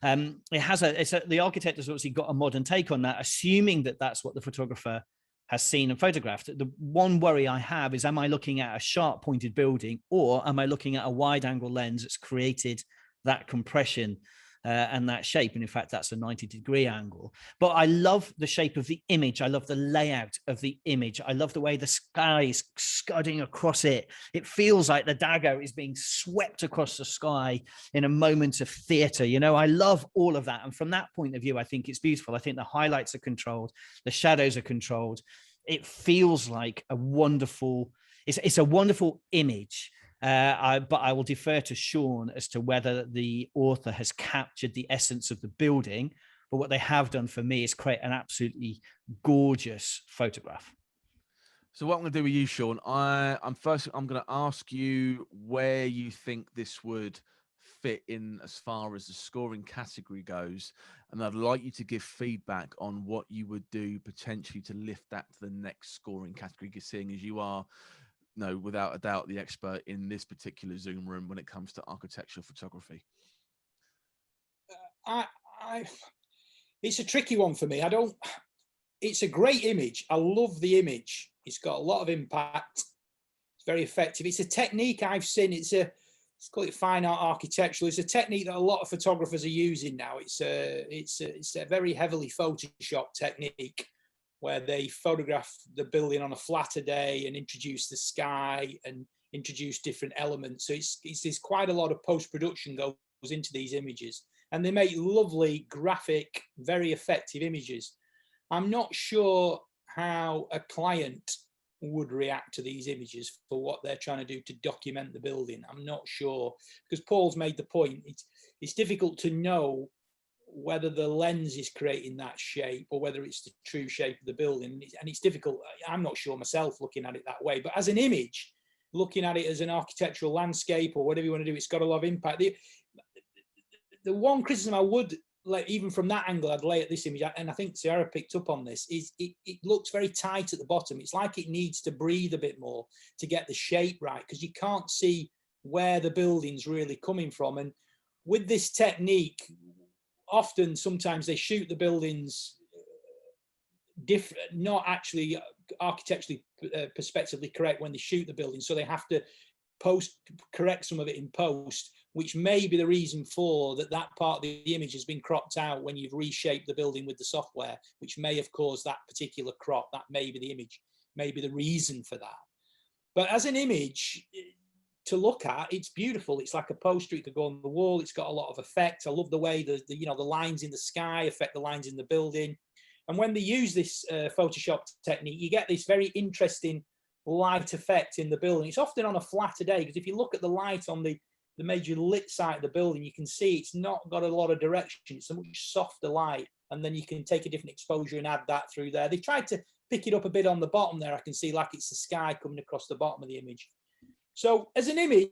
The architect has obviously got a modern take on that, assuming that that's what the photographer has seen and photographed. The one worry I have is, am I looking at a sharp pointed building, or am I looking at a wide angle lens that's created that compression and that shape? And in fact, that's a 90-degree angle. But I love the shape of the image. I love the layout of the image. I love the way the sky is scudding across it. It feels like the dagger is being swept across the sky in a moment of theater. You know, I love all of that. And from that point of view, I think it's beautiful. I think the highlights are controlled. The shadows are controlled. It feels like a wonderful, it's a wonderful image. But I will defer to Sean as to whether the author has captured the essence of the building. But what they have done for me is create an absolutely gorgeous photograph. So what I'm going to do with you, Sean, I'm going to ask you where you think this would fit in as far as the scoring category goes, and I'd like you to give feedback on what you would do potentially to lift that to the next scoring category, seeing as you are, no, without a doubt, the expert in this particular Zoom room when it comes to architectural photography. It's a tricky one for me. It's a great image. I love the image. It's got a lot of impact. It's very effective. It's a technique I've seen. It's called it fine art architectural. It's a technique that a lot of photographers are using now. It's a very heavily Photoshop technique, where they photograph the building on a flatter day and introduce the sky and introduce different elements. So there's quite a lot of post-production goes into these images. and they make lovely, graphic, very effective images. I'm not sure how a client would react to these images for what they're trying to do to document the building. I'm not sure, because Paul's made the point. It's difficult to know whether the lens is creating that shape or whether it's the true shape of the building. And it's difficult. I'm not sure myself looking at it that way, but as an image, looking at it as an architectural landscape or whatever you want to do, it's got a lot of impact. The one criticism I would, like, even from that angle, I'd lay at this image, and I think Sierra picked up on this, is it looks very tight at the bottom. It's like it needs to breathe a bit more to get the shape right, because you can't see where the building's really coming from. And with this technique, often, sometimes they shoot the buildings different, not actually architecturally perspectively correct when they shoot the building. So they have to correct some of it in post, which may be the reason for that part of the image has been cropped out when you've reshaped the building with the software, which may have caused that particular crop. That may be the image, may be the reason for that. But as an image to look at, it's beautiful. It's like a poster. It could go on the wall. It's got a lot of effect. I love the way the lines in the sky affect the lines in the building. And when they use this Photoshop technique, you get this very interesting light effect in the building. It's often on a flatter day, because if you look at the light on the major lit side of the building, you can see it's not got a lot of direction. It's a much softer light, and then you can take a different exposure and add that through there. They tried to pick it up a bit on the bottom there. I can see like it's the sky coming across the bottom of the image. So as an image,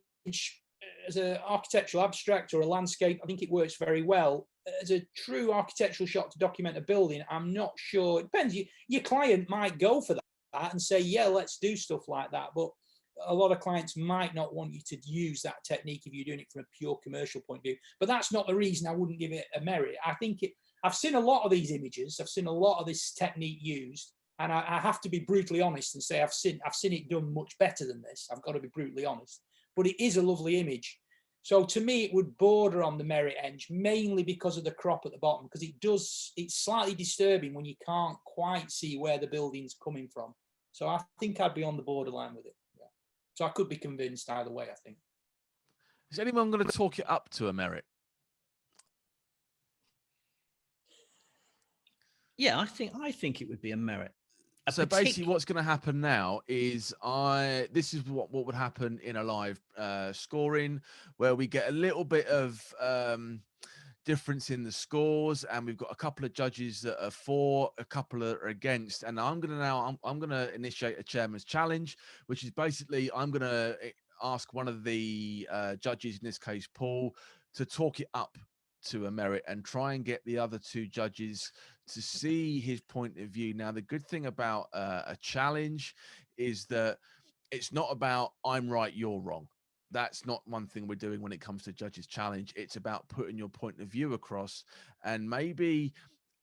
as an architectural abstract or a landscape, I think it works very well. As a true architectural shot to document a building, I'm not sure. It depends. Your client might go for that and say, yeah, let's do stuff like that. But a lot of clients might not want you to use that technique if you're doing it from a pure commercial point of view. But that's not the reason I wouldn't give it a merit. I think I've seen a lot of these images. I've seen a lot of this technique used. And I have to be brutally honest and say I've seen it done much better than this. I've got to be brutally honest. But it is a lovely image. So to me, it would border on the merit edge, mainly because of the crop at the bottom, because it's slightly disturbing when you can't quite see where the building's coming from. So I think I'd be on the borderline with it. Yeah. So I could be convinced either way, I think. Is anyone going to talk it up to a merit? Yeah, I think it would be a merit. So basically what's going to happen now is this is what would happen in a live scoring, where we get a little bit of difference in the scores, and we've got a couple of judges that are for, a couple are against, and I'm going to initiate a chairman's challenge, which is basically I'm going to ask one of the judges, in this case Paul, to talk it up to a merit and try and get the other two judges to see his point of view. Now, the good thing about a challenge is that it's not about I'm right, you're wrong. That's not one thing we're doing when it comes to judges challenge. It's about putting your point of view across, and maybe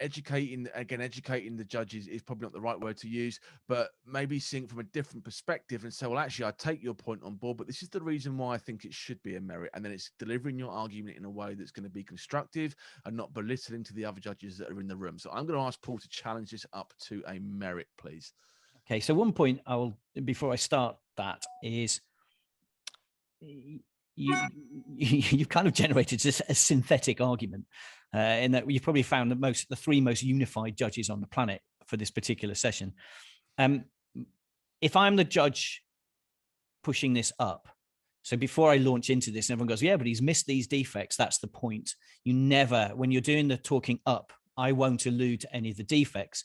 educating the judges is probably not the right word to use, but maybe seeing from a different perspective and say, well, actually, I take your point on board, but this is the reason why I think it should be a merit. And then it's delivering your argument in a way that's going to be constructive and not belittling to the other judges that are in the room. So I'm going to ask Paul to challenge this up to a merit, please. Okay, so one point before I start that is you've kind of generated a synthetic argument in that you've probably found that the three most unified judges on the planet for this particular session. If I'm the judge pushing this up, so before I launch into this, and everyone goes, yeah, but he's missed these defects. That's the point. You never, when you're doing the talking up, I won't allude to any of the defects.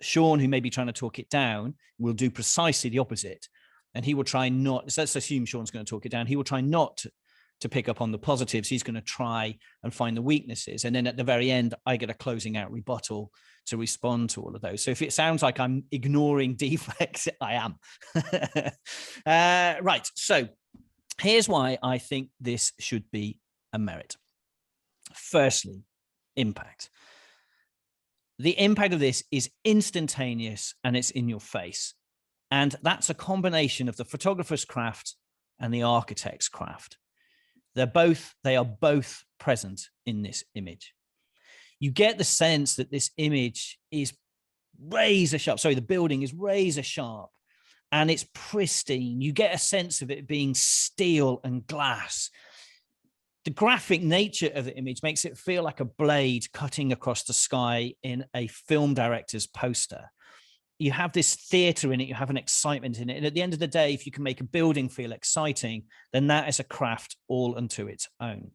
Sean, who may be trying to talk it down, will do precisely the opposite. And he will try not, so let's assume Sean's going to talk it down. He will try not to pick up on the positives. He's going to try and find the weaknesses. And then at the very end, I get a closing out rebuttal to respond to all of those. So if it sounds like I'm ignoring defects, I am. Right. So here's why I think this should be a merit. Firstly, impact. The impact of this is instantaneous and it's in your face. And that's a combination of the photographer's craft and the architect's craft. They are both present in this image. You get the sense that this image is razor sharp. Sorry, the building is razor sharp and it's pristine. You get a sense of it being steel and glass. the graphic nature of the image makes it feel like a blade cutting across the sky in a film director's poster. You have this theater in it, you have an excitement in it. And at the end of the day, if you can make a building feel exciting, then that is a craft all unto its own.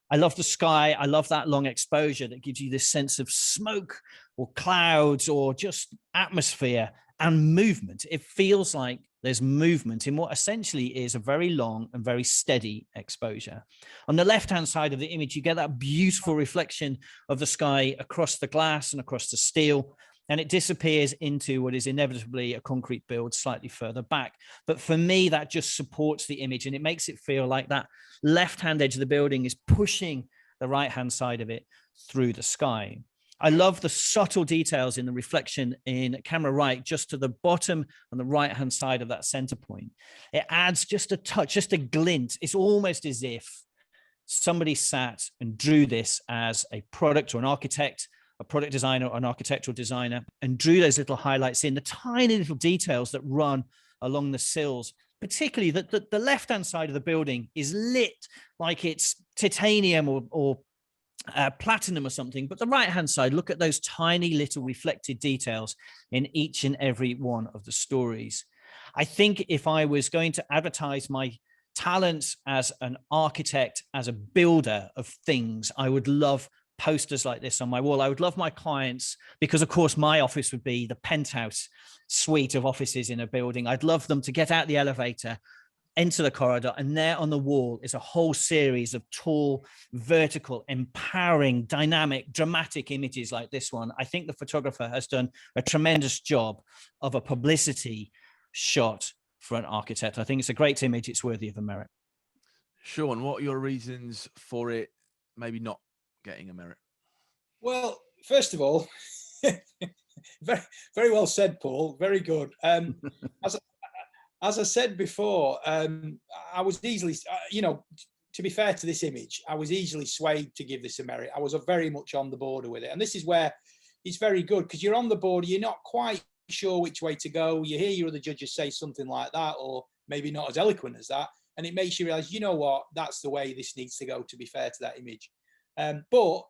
I love the sky. I love that long exposure that gives you this sense of smoke or clouds or just atmosphere and movement. It feels like there's movement in what essentially is a very long and very steady exposure. On the left-hand side of the image, you get that beautiful reflection of the sky across the glass and across the steel, and it disappears into what is inevitably a concrete build slightly further back. But for me, that just supports the image, and it makes it feel like that left-hand edge of the building is pushing the right-hand side of it through the sky. I love the subtle details in the reflection in camera right, just to the bottom on the right-hand side of that center point. It adds just a touch, just a glint. It's almost as if somebody sat and drew this as a product or an architect, a product designer or an architectural designer, and drew those little highlights in, the tiny little details that run along the sills. Particularly that the left-hand side of the building is lit like it's titanium or platinum or something, but the right-hand side, look at those tiny little reflected details in each and every one of the stories. I think if I was going to advertise my talents as an architect, as a builder of things, I would love posters like this on my wall. I would love my clients, because of course my office would be the penthouse suite of offices in a building. I'd love them to get out the elevator, enter the corridor, and there on the wall is a whole series of tall, vertical, empowering, dynamic, dramatic images like this one. I think the photographer has done a tremendous job of a publicity shot for an architect. I think it's a great image. It's worthy of a merit. Sean, what are your reasons for it maybe not getting a merit? Well, first of all, very, very well said, Paul. Very good. As I said before, I was easily, to be fair to this image, I was easily swayed to give this a merit. I was very much on the border with it. And this is where it's very good, because you're on the border, you're not quite sure which way to go. You hear your other judges say something like that, or maybe not as eloquent as that. And it makes you realize, you know what, that's the way this needs to go, to be fair to that image. But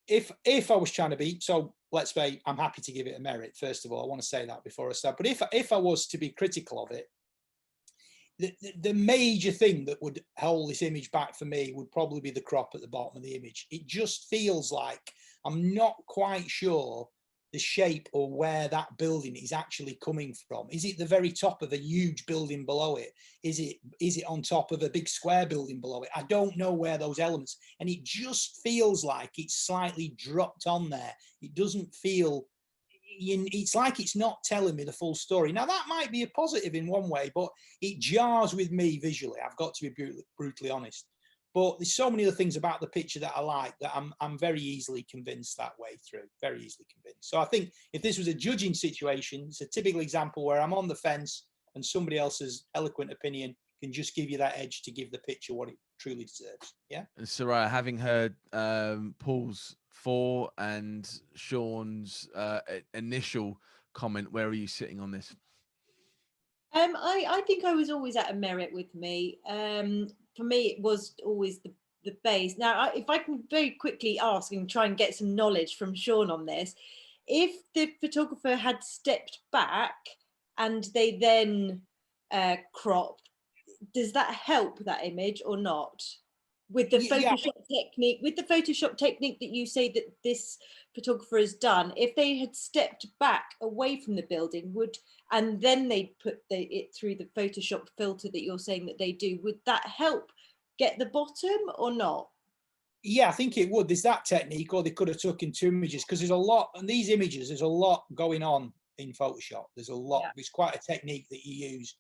if I was trying to be, so let's say I'm happy to give it a merit. First of all, I want to say that before I start. But if I was to be critical of it, the major thing that would hold this image back for me would probably be the crop at the bottom of the image. It just feels like I'm not quite sure the shape or where that building is actually coming from. Is it the very top of a huge building below it? Is it on top of a big square building below it? I don't know where those elements, and it just feels like it's slightly dropped on there. It doesn't feel, it's like it's not telling me the full story. Now that might be a positive in one way, but it jars with me visually. I've got to be brutally honest. But there's so many other things about the picture that I like that I'm very easily convinced that way through, very easily convinced. So I think if this was a judging situation, it's a typical example where I'm on the fence and somebody else's eloquent opinion can just give you that edge to give the picture what it truly deserves. Yeah. And Soraya, having heard Paul's for and Sean's initial comment, where are you sitting on this? I think I was always at a merit with me. For me, it was always the base. Now, if I can very quickly ask and try and get some knowledge from Sean on this, if the photographer had stepped back and they then cropped, does that help that image or not? With the Photoshop technique, that you say that this photographer has done, if they had stepped back away from the building, and then they put it through the Photoshop filter that you're saying that they do, would that help get the bottom or not? Yeah, I think it would. There's that technique, or they could have taken two images, because there's a lot, and these images, there's a lot going on in Photoshop. There's a lot. Yeah. It's quite a technique that you use.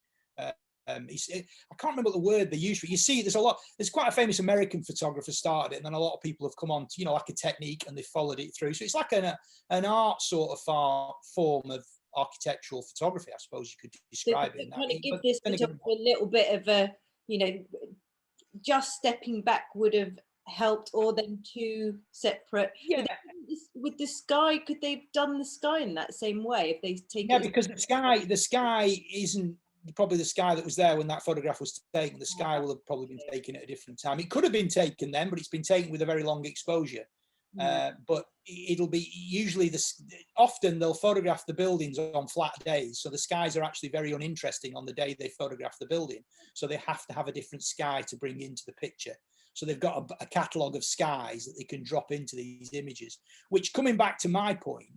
I can't remember the word they use for it. You see, there's a lot. There's quite a famous American photographer started it, and then a lot of people have come on to, like a technique, and they followed it through. So it's like an art sort of form of architectural photography, I suppose you could describe it. Kind of give this photographer a little bit of a, just stepping back would have helped, or then two separate. Yeah. With the sky, could they have done the sky in that same way if they take? Yeah, because the sky isn't probably the sky that was there when that photograph was taken, the sky will have probably been taken at a different time. It could have been taken then, but it's been taken with a very long exposure. But it'll be usually often they'll photograph the buildings on flat days. So the skies are actually very uninteresting on the day they photograph the building. So they have to have a different sky to bring into the picture. So they've got a catalogue of skies that they can drop into these images, which, coming back to my point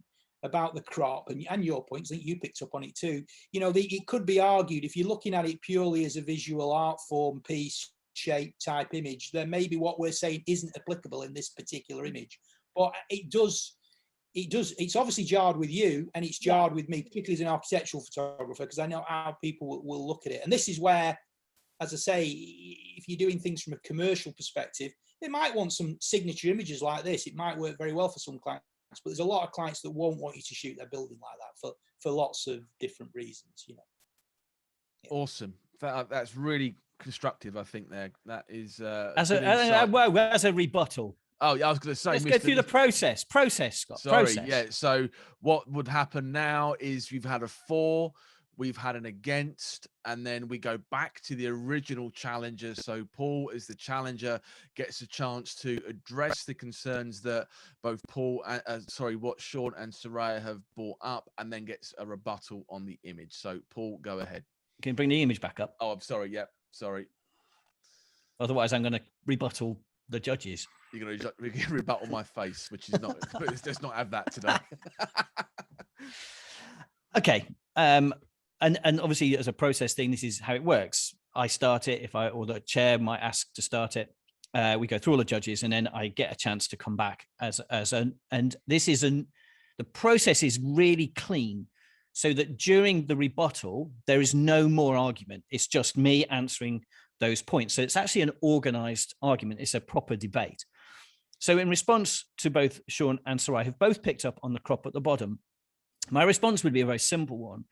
about the crop and your points, I think you picked up on it too. You know, it could be argued, if you're looking at it purely as a visual art form piece, shape type image, then maybe what we're saying isn't applicable in this particular image. But it's obviously jarred with you, and it's jarred with me, particularly as an architectural photographer, because I know how people will look at it. And this is where, as I say, if you're doing things from a commercial perspective, they might want some signature images like this. It might work very well for some clients, but there's a lot of clients that won't want you to shoot their building like that for lots of different reasons, you know. Yeah. Awesome. That's really constructive, I think. That is as a rebuttal. Oh yeah, I was going to say, let's go through the process, Scott. Sorry, process. Yeah. So what would happen now is we've had a for, we've had an against, and then we go back to the original challenger. So Paul, as the challenger, gets a chance to address the concerns that both what Sean and Soraya have brought up, and then gets a rebuttal on the image. So Paul, go ahead. Can you bring the image back up? Oh, I'm sorry. Yep. Sorry. Otherwise, I'm going to rebuttal the judges. You're going to rebuttal my face, which is not. Let's not have that today. Okay. And obviously, as a process thing, this is how it works. I start it, or the chair might ask to start it. We go through all the judges, and then I get a chance to come back and this is the process is really clean, so that during the rebuttal there is no more argument. It's just me answering those points. So it's actually an organized argument. It's a proper debate. So in response to both Sean and Soraya, who've both picked up on the crop at the bottom, my response would be a very simple one,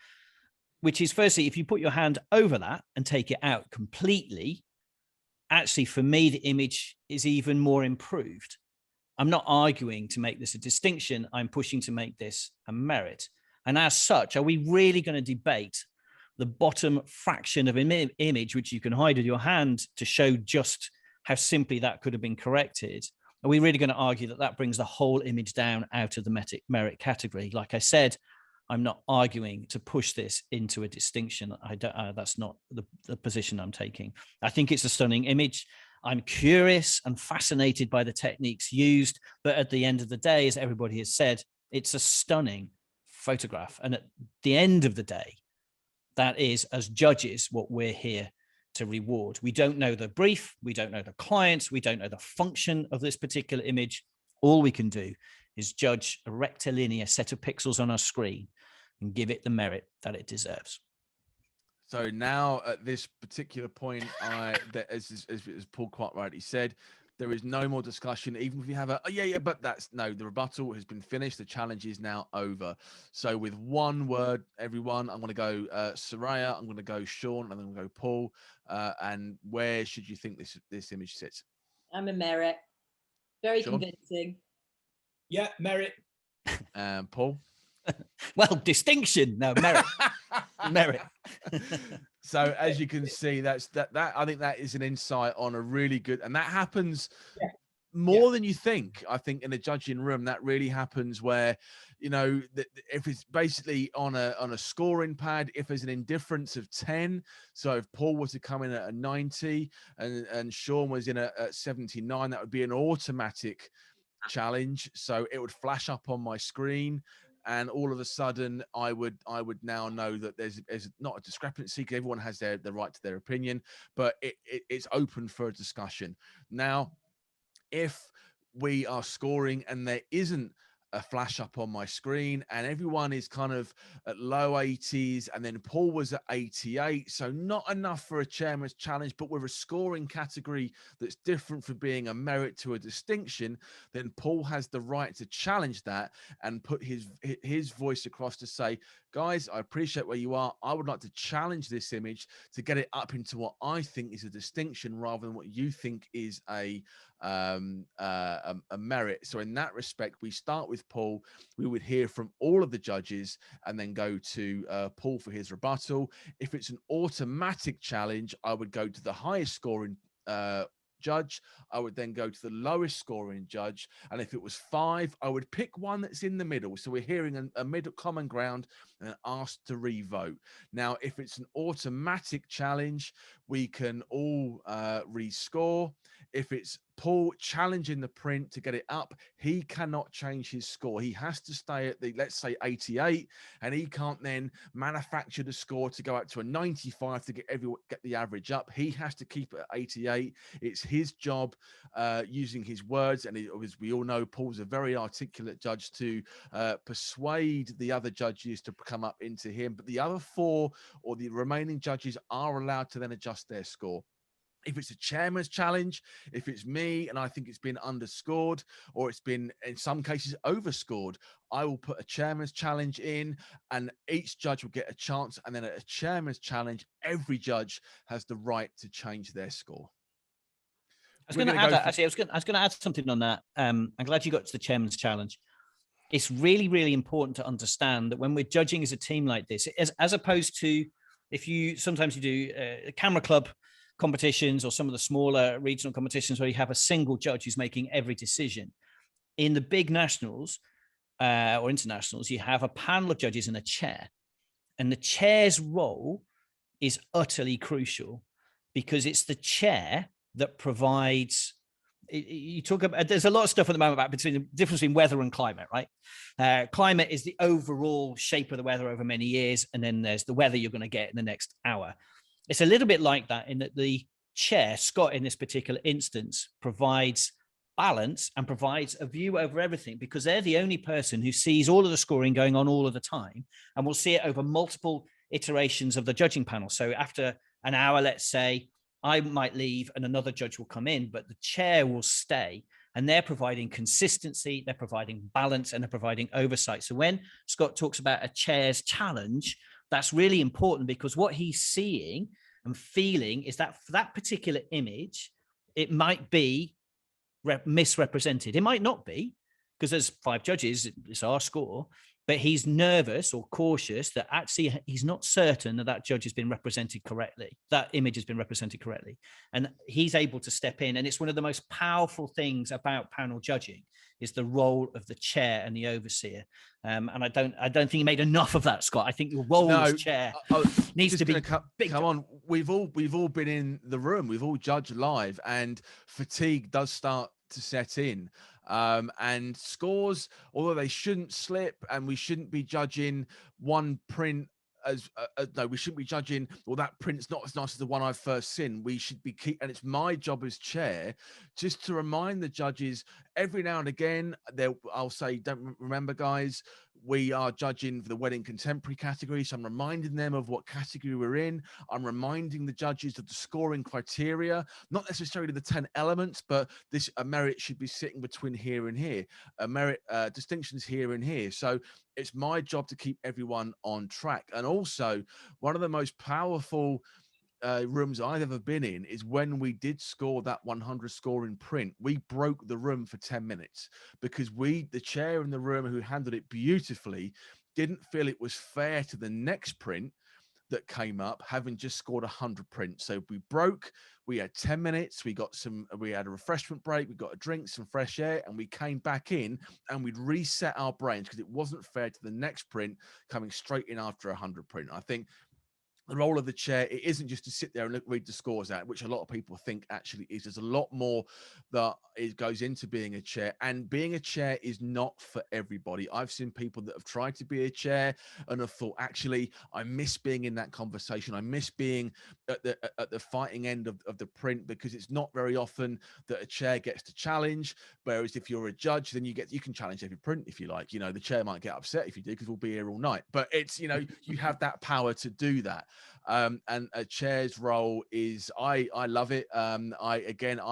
which is, firstly, if you put your hand over that and take it out completely, actually, for me, the image is even more improved. I'm not arguing to make this a distinction. I'm pushing to make this a merit. And as such, are we really going to debate the bottom fraction of an image, which you can hide with your hand to show just how simply that could have been corrected? Are we really going to argue that that brings the whole image down out of the merit category? Like I said, I'm not arguing to push this into a distinction. That's not the position I'm taking. I think it's a stunning image. I'm curious and fascinated by the techniques used, but at the end of the day, as everybody has said, it's a stunning photograph. And at the end of the day, that is, as judges, what we're here to reward. We don't know the brief, we don't know the clients, we don't know the function of this particular image. All we can do is judge a rectilinear set of pixels on our screen and give it the merit that it deserves. So now at this particular point, as Paul quite rightly said, there is no more discussion. Even if you have but the rebuttal has been finished. The challenge is now over. So with one word, everyone, I'm going to go Soraya, I'm going to go Sean, and then I'm going to go Paul. And where should you think this image sits? I'm a merit. Very Sean? Convincing. Yeah, merit. Paul? Well, distinction. No, merit. Merit. So as you can see, that I think that is an insight on a really good, and that happens more than you think. I think in a judging room, that really happens where, you know, if it's basically on a scoring pad, if there's an indifference of 10, so if Paul was to come in at a 90 and Sean was in at 79, that would be an automatic challenge. So it would flash up on my screen. And all of a sudden, I would now know that there's not a discrepancy, because everyone has the right to their opinion, but it's open for a discussion. Now, if we are scoring and there isn't a flash up on my screen and everyone is kind of at low 80s, and then Paul was at 88, so not enough for a chairman's challenge, but with a scoring category that's different from being a merit to a distinction, then Paul has the right to challenge that and put his voice across to say, guys, I appreciate where you are. I would like to challenge this image to get it up into what I think is a distinction rather than what you think is a merit. So in that respect, we start with Paul. We would hear from all of the judges and then go to Paul for his rebuttal. If it's an automatic challenge, I would go to the highest scoring judge. I would then go to the lowest scoring judge, and if it was 5, I would pick one that's in the middle. So we're hearing a middle common ground and asked to re-vote. Now, if it's an automatic challenge, we can all rescore. If it's Paul challenging the print to get it up, he cannot change his score. He has to stay at the, let's say, 88, and he can't then manufacture the score to go out to a 95 to get the average up. He has to keep it at 88. It's his job, using his words, and as we all know, Paul's a very articulate judge, to persuade the other judges to come up into him. But the other 4 or the remaining judges are allowed to then adjust their score. If it's a chairman's challenge, if it's me and I think it's been underscored, or it's been in some cases overscored, I will put a chairman's challenge in, and each judge will get a chance. And then at a chairman's challenge, every judge has the right to change their score. I was going to add, actually, I was going to add something on that. I'm glad you got to the chairman's challenge. It's really, really important to understand that when we're judging as a team like this, as opposed to if you sometimes you do camera club competitions or some of the smaller regional competitions where you have a single judge who's making every decision. In the big nationals or internationals, you have a panel of judges and a chair. And the chair's role is utterly crucial because it's the chair that provides, you talk about, there's a lot of stuff at the moment about between the difference between weather and climate, right? Climate is the overall shape of the weather over many years. And then there's the weather you're going to get in the next hour. It's a little bit like that in that the chair, Scott, in this particular instance, provides balance and provides a view over everything because they're the only person who sees all of the scoring going on all of the time and will see it over multiple iterations of the judging panel. So after an hour, let's say, I might leave and another judge will come in, but the chair will stay, and they're providing consistency, they're providing balance, and they're providing oversight. So when Scott talks about a chair's challenge, that's really important because what he's seeing and feeling is that for that particular image, it might be misrepresented. It might not be because there's 5 judges, it's our score, but he's nervous or cautious that actually he's not certain that that judge has been represented correctly, that image has been represented correctly. And he's able to step in. And it's one of the most powerful things about panel judging is the role of the chair and the overseer. And I don't think he made enough of that, Scott. I think your role as chair needs to be come on. We've all been in the room. We've all judged live, and fatigue does start to set in. And scores, although they shouldn't slip, and we shouldn't be judging one print as no, we shouldn't be judging, well, that print's not as nice as the one I've first seen. We should be and it's my job as chair just to remind the judges every now and again. I'll say, don't remember, guys, we are judging for the wedding contemporary category, so I'm reminding them of what category we're in. I'm reminding the judges of the scoring criteria, not necessarily the 10 elements, but a merit should be sitting between here and here, a merit distinctions here and here. So it's my job to keep everyone on track. And also, one of the most powerful rooms I've ever been in is when we did score that 100 score in print. We broke the room for 10 minutes because the chair in the room who handled it beautifully didn't feel it was fair to the next print that came up, having just scored 100 prints. So we had 10 minutes, we had a refreshment break, we got a drink, some fresh air, and we came back in and we'd reset our brains because it wasn't fair to the next print coming straight in after 100 print. I think the role of the chair, it isn't just to sit there and read the scores out, which a lot of people think actually is. There's a lot more that goes into being a chair, and being a chair is not for everybody. I've seen people that have tried to be a chair and have thought, actually, I miss being in that conversation. I miss being at the fighting end of the print, because it's not very often that a chair gets to challenge. Whereas if you're a judge, then you can challenge every print if you like. The chair might get upset if you do, because we'll be here all night. But it's, you have that power to do that. And a chair's role is, I love it. I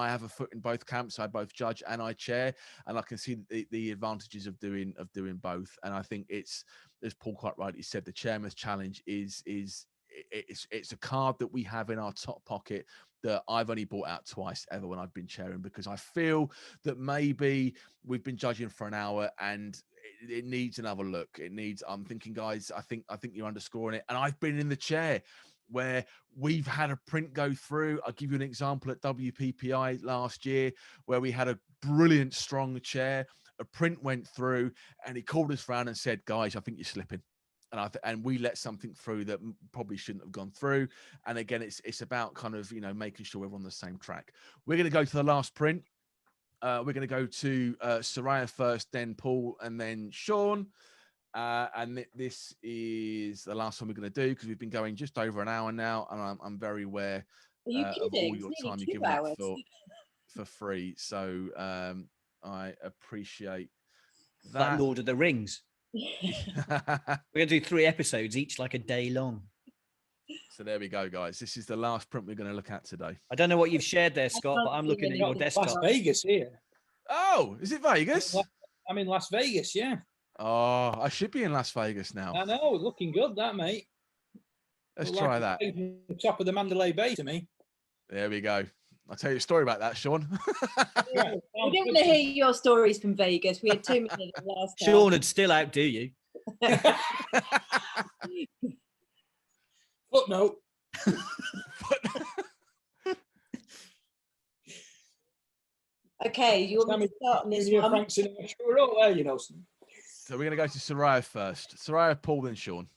have a foot in both camps. I both judge and I chair, and I can see the advantages of doing both. And I think it's, as Paul quite rightly said, the Chairman's Challenge is it's a card that we have in our top pocket that I've only brought out twice ever when I've been chairing, because I feel that maybe we've been judging for an hour and it needs another look. It needs, I'm thinking, guys, I think you're underscoring it. And I've been in the chair where we've had a print go through. I'll give you an example at WPPI last year where we had a brilliant, strong chair. A print went through and he called us round and said, guys, I think you're slipping. And we let something through that probably shouldn't have gone through. And again, it's about kind of, making sure we're on the same track. We're going to go to the last print. We're going to go to Soraya first, then Paul, and then Sean. And this is the last one we're going to do because we've been going just over an hour now, and I'm very aware of all your time you've given up for free. So I appreciate that. Like Lord of the Rings. We're going to do 3 episodes, each like a day long. So there we go, guys. This is the last print we're going to look at today. I don't know what you've shared there, Scott, but I'm looking at your desktop. Las Vegas here. Oh, is it Vegas? I'm in Las Vegas, yeah. Oh, I should be in Las Vegas now. I know, looking good, that, mate. Let's try that. The top of the Mandalay Bay to me. There we go. I'll tell you a story about that, Sean. We don't want to hear your stories from Vegas. We had too many last time. Sean would still outdo you. Footnote. Okay, you want me to start on this one? Frank Sinatra, there, you know. So we're going to go to Soraya first. Soraya, Paul, then Sean.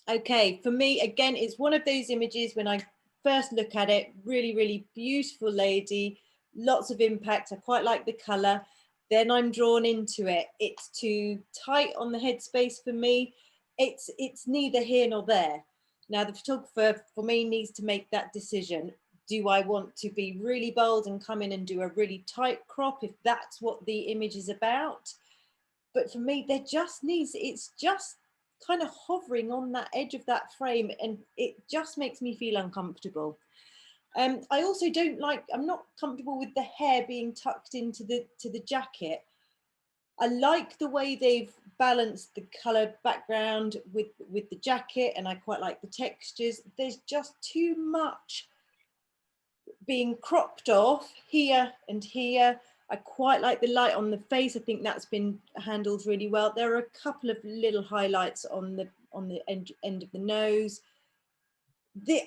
Okay, for me, again, it's one of those images when I first look at it, really, really beautiful lady, lots of impact. I quite like the colour. Then I'm drawn into it. It's too tight on the headspace for me. It's neither here nor there. Now, the photographer, for me, needs to make that decision. Do I want to be really bold and come in and do a really tight crop if that's what the image is about? But for me, it's just kind of hovering on that edge of that frame, and it just makes me feel uncomfortable. I also I'm not comfortable with the hair being tucked into the jacket. I like the way they've balanced the colored background with the jacket, and I quite like the textures. There's just too much being cropped off here and here. I quite like the light on the face. I think that's been handled really well. There are a couple of little highlights on the end of the nose.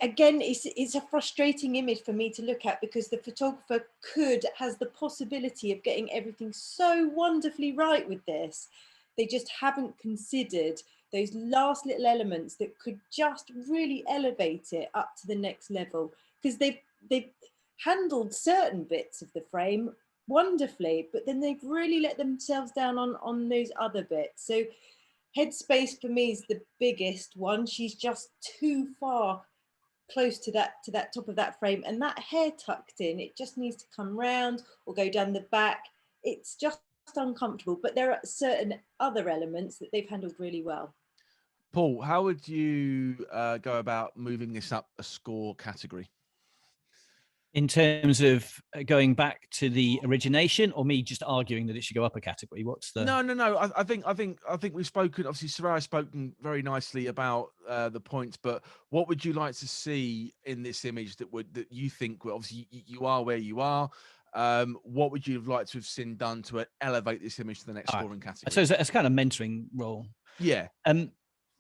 Again, it's a frustrating image for me to look at because the photographer has the possibility of getting everything so wonderfully right with this. They just haven't considered those last little elements that could just really elevate it up to the next level, because they've handled certain bits of the frame wonderfully, but then they've really let themselves down on those other bits. So headspace for me is the biggest one. She's just too far close to that top of that frame, and that hair tucked in, it just needs to come round or go down the back. It's just uncomfortable, but there are certain other elements that they've handled really well. Paul, how would you go about moving this up a score category? In terms of going back to the origination, or me just arguing that it should go up a category? What's the... No. I think we've spoken. Obviously, Soraya's spoken very nicely about the points. But what would you like to see in this image that you think? Well, obviously, you are where you are. What would you have liked to have seen done to elevate this image to the next scoring category? So it's kind of mentoring role. Yeah.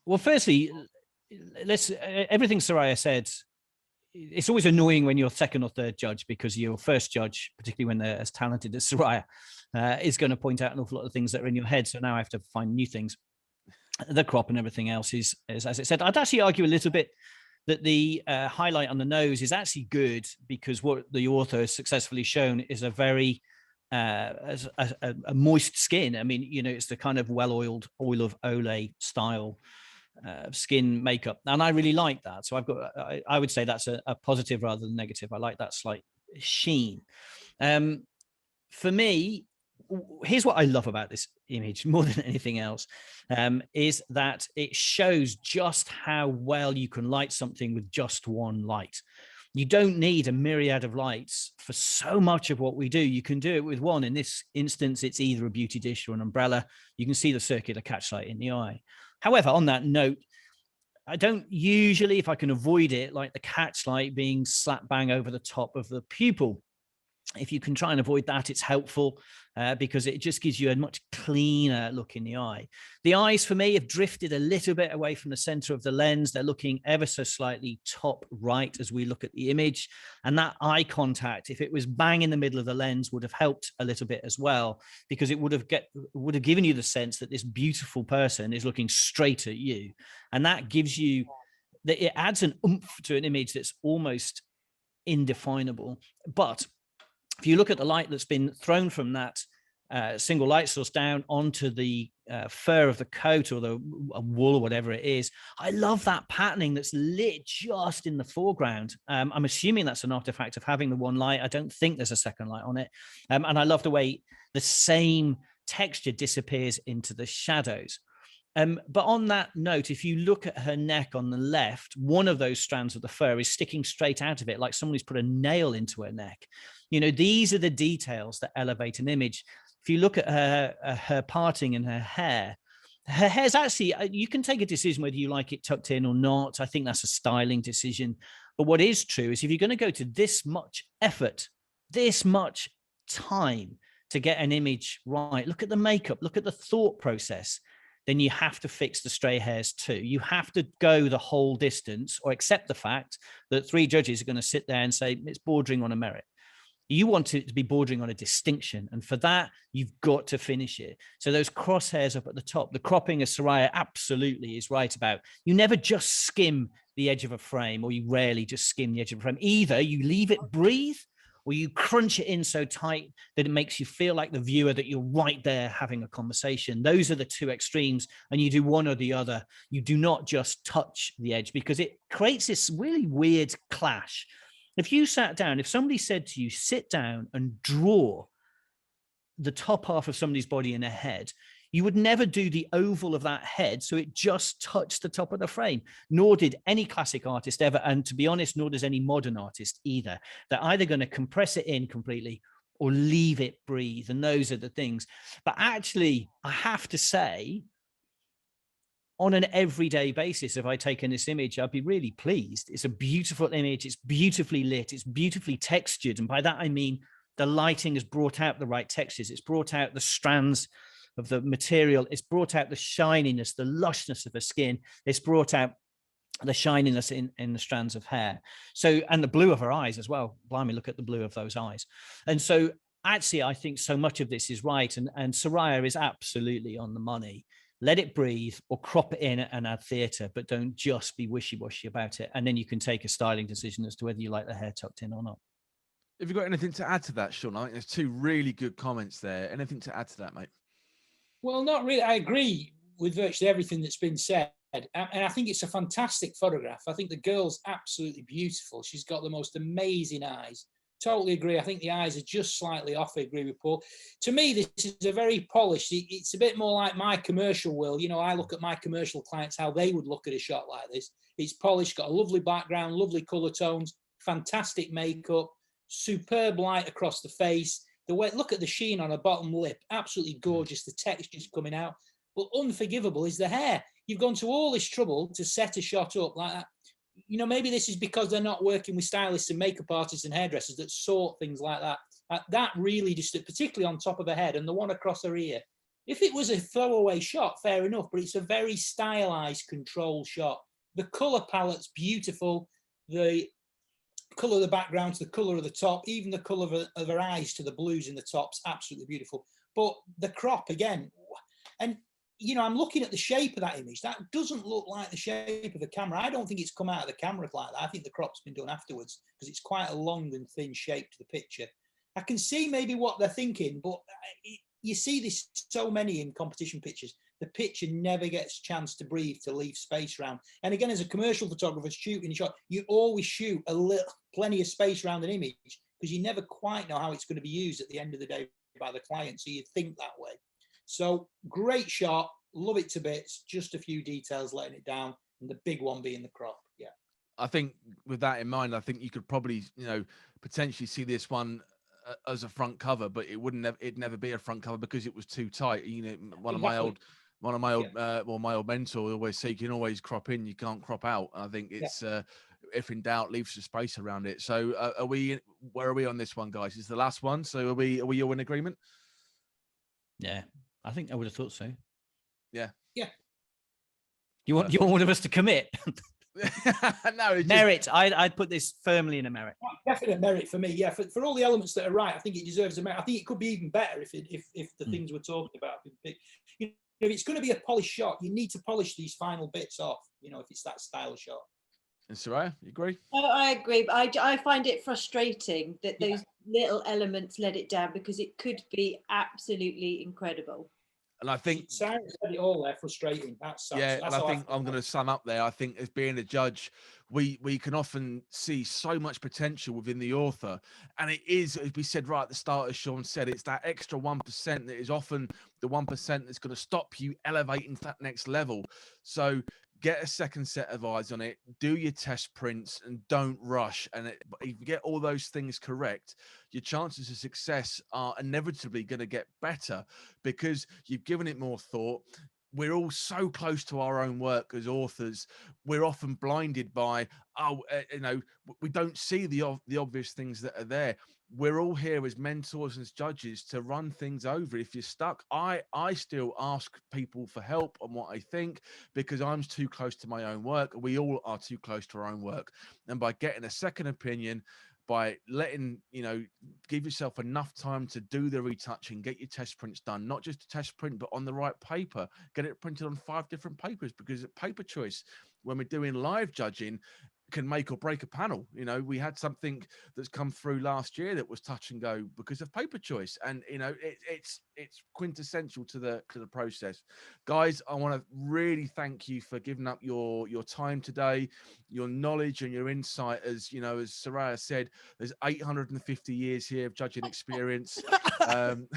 Well, firstly, everything Soraya said. It's always annoying when you're second or third judge, because your first judge, particularly when they're as talented as Soraya, is going to point out an awful lot of things that are in your head. So now I have to find new things. The crop and everything else is as it said. I'd actually argue a little bit that the highlight on the nose is actually good, because what the author has successfully shown is a very a moist skin. I mean, it's the kind of well-oiled oil of Olay style skin makeup, and I really like that. So I would say that's a positive rather than negative. I like that slight sheen. For me, here's what I love about this image more than anything else, is that it shows just how well you can light something with just one light. You don't need a myriad of lights for so much of what we do. You can do it with one. In this instance, it's either a beauty dish or an umbrella. You can see the circular catch light in the eye. However, on that note, I don't usually, if I can avoid it, like the catch light being slap bang over the top of the pupil. If you can try and avoid that, it's helpful because it just gives you a much cleaner look in the eye. The eyes for me have drifted a little bit away from the center of the lens. They're looking ever so slightly top right as we look at the image. And that eye contact, if it was bang in the middle of the lens, would have helped a little bit as well, because it would have given you the sense that this beautiful person is looking straight at you. And that gives you, that it adds an oomph to an image that's almost indefinable. But if you look at the light that's been thrown from that single light source down onto the fur of the coat or the wool or whatever it is, I love that patterning that's lit just in the foreground. I'm assuming that's an artifact of having the one light. I don't think there's a second light on it. And I love the way the same texture disappears into the shadows. But on that note, if you look at her neck on the left, one of those strands of the fur is sticking straight out of it, like somebody's put a nail into her neck. You know, these are the details that elevate an image. If you look at her parting and her hair's actually, you can take a decision whether you like it tucked in or not. I think that's a styling decision. But what is true is if you're going to go to this much effort, this much time to get an image right, look at the makeup, look at the thought process, then you have to fix the stray hairs too. You have to go the whole distance or accept the fact that 3 judges are going to sit there and say it's bordering on a merit. You want it to be bordering on a distinction. And for that, you've got to finish it. So those crosshairs up at the top, the cropping, as Soraya absolutely is right about. You never just skim the edge of a frame, or you rarely just skim the edge of a frame. Either you leave it breathe, or you crunch it in so tight that it makes you feel like the viewer that you're right there having a conversation. Those are the 2 extremes, and you do one or the other. You do not just touch the edge, because it creates this really weird clash. If you sat down, if somebody said to you, sit down and draw the top half of somebody's body in a head, you would never do the oval of that head so it just touched the top of the frame, nor did any classic artist ever. And to be honest, nor does any modern artist either. They're either going to compress it in completely or leave it breathe. And those are the things. But actually, I have to say, on an everyday basis, if I take in this image, I'd be really pleased. It's a beautiful image. It's beautifully lit. It's beautifully textured. And by that, I mean the lighting has brought out the right textures. It's brought out the strands of the material. It's brought out the shininess, the lushness of the skin. It's brought out the shininess in the strands of hair. So, and the blue of her eyes as well. Blimey, look at the blue of those eyes. And so actually, I think so much of this is right. And Soraya is absolutely on the money. Let it breathe, or crop it in and add theatre, but don't just be wishy-washy about it. And then you can take a styling decision as to whether you like the hair tucked in or not. Have you got anything to add to that, Sean? I think there's 2 really good comments there. Anything to add to that, mate? Well, not really. I agree with virtually everything that's been said. And I think it's a fantastic photograph. I think the girl's absolutely beautiful. She's got the most amazing eyes. Totally agree. I think the eyes are just slightly off. I agree with Paul. To me, this is a very polished. It's a bit more like my commercial world. You know, I look at my commercial clients, how they would look at a shot like this. It's polished, got a lovely background, lovely colour tones, fantastic makeup, superb light across the face. The way, look at the sheen on her bottom lip, absolutely gorgeous. The texture's coming out. But unforgivable is the hair. You've gone to all this trouble to set a shot up like that. You know, maybe this is because they're not working with stylists and makeup artists and hairdressers that sort things like that. That really disturbed, particularly on top of her head and the one across her ear. If it was a throwaway shot, fair enough, but it's a very stylized, controlled shot. The color palette's beautiful. The color of the background to the color of the top, even the color of her eyes to the blues in the top's absolutely beautiful. But the crop again, and you know, I'm looking at the shape of that image. That doesn't look like the shape of the camera. I don't think it's come out of the camera like that. I think the crop's been done afterwards because it's quite a long and thin shape to the picture. I can see maybe what they're thinking, but you see this so many in competition pictures. The picture never gets a chance to breathe, to leave space around. And again, as a commercial photographer shooting a shot, you always shoot plenty of space around an image because you never quite know how it's going to be used at the end of the day by the client. So you think that way. So great shot, love it to bits. Just a few details letting it down, and the big one being the crop. Yeah. I think with that in mind, I think you could probably, potentially see this one as a front cover, but it'd never be a front cover because it was too tight. One of my old mentor always say, you can always crop in, you can't crop out. And I think it's, if in doubt, leave some space around it. So where are we on this one, guys? It's the last one. So are we all in agreement? Yeah, I think I would have thought so. Yeah. Yeah. You want one of us to commit? No, merit. I'd put this firmly in a merit. Definite merit for me. Yeah, for all the elements that are right, I think it deserves a merit. I think it could be even better if the things we're talking about. If it's going to be a polished shot, you need to polish these final bits off. If it's that style of shot. And Soraya, you agree? Oh, I agree, but I find it frustrating that those little elements let it down, because it could be absolutely incredible. And I think Sarah said it all there, frustrating. That's and I think I'm going to sum up there. I think as being a judge, we can often see so much potential within the author, and it is, as we said right at the start, as Sean said, it's that extra 1% that is often the 1% that's going to stop you elevating to that next level. So get a second set of eyes on it, do your test prints, and don't rush. And if you get all those things correct, your chances of success are inevitably going to get better because you've given it more thought. We're all so close to our own work as authors. We're often blinded by, we don't see the obvious things that are there. We're all here as mentors and as judges to run things over. If you're stuck, I still ask people for help on what I think, because I'm too close to my own work. We all are too close to our own work. And by getting a second opinion, by letting, give yourself enough time to do the retouching, get your test prints done, not just a test print, but on the right paper, get it printed on 5 different papers, because paper choice, when we're doing live judging, can make or break a panel. We had something that's come through last year that was touch and go because of paper choice, and it's quintessential to the process. Guys, I want to really thank you for giving up your time today, your knowledge and your insight. As Soraya said, there's 850 years here of judging experience. And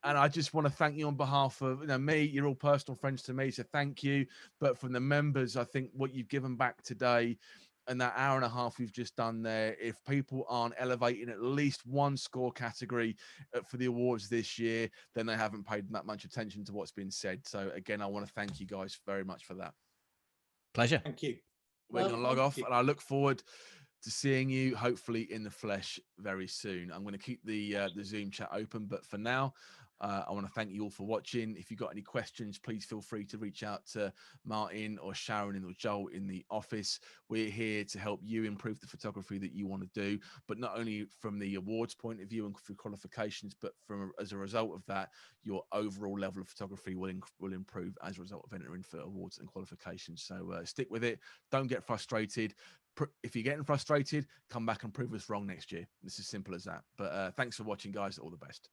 I just want to thank you on behalf of me. You're all personal friends to me, so thank you. But from the members, I think what you've given back today and that hour and a half we've just done there, if people aren't elevating at least one score category for the awards this year, then they haven't paid that much attention to what's been said. So again, I want to thank you guys very much for that. Pleasure. Thank you. We're going to log off, and I look forward to seeing you hopefully in the flesh very soon. I'm going to keep the Zoom chat open, but for now, I want to thank you all for watching. If you've got any questions, please feel free to reach out to Martin or Sharon or Joel in the office. We're here to help you improve the photography that you want to do, but not only from the awards point of view and through qualifications, but as a result of that, your overall level of photography will improve as a result of entering for awards and qualifications. So stick with it. Don't get frustrated. If you're getting frustrated, come back and prove us wrong next year. It's as simple as that. But thanks for watching, guys. All the best.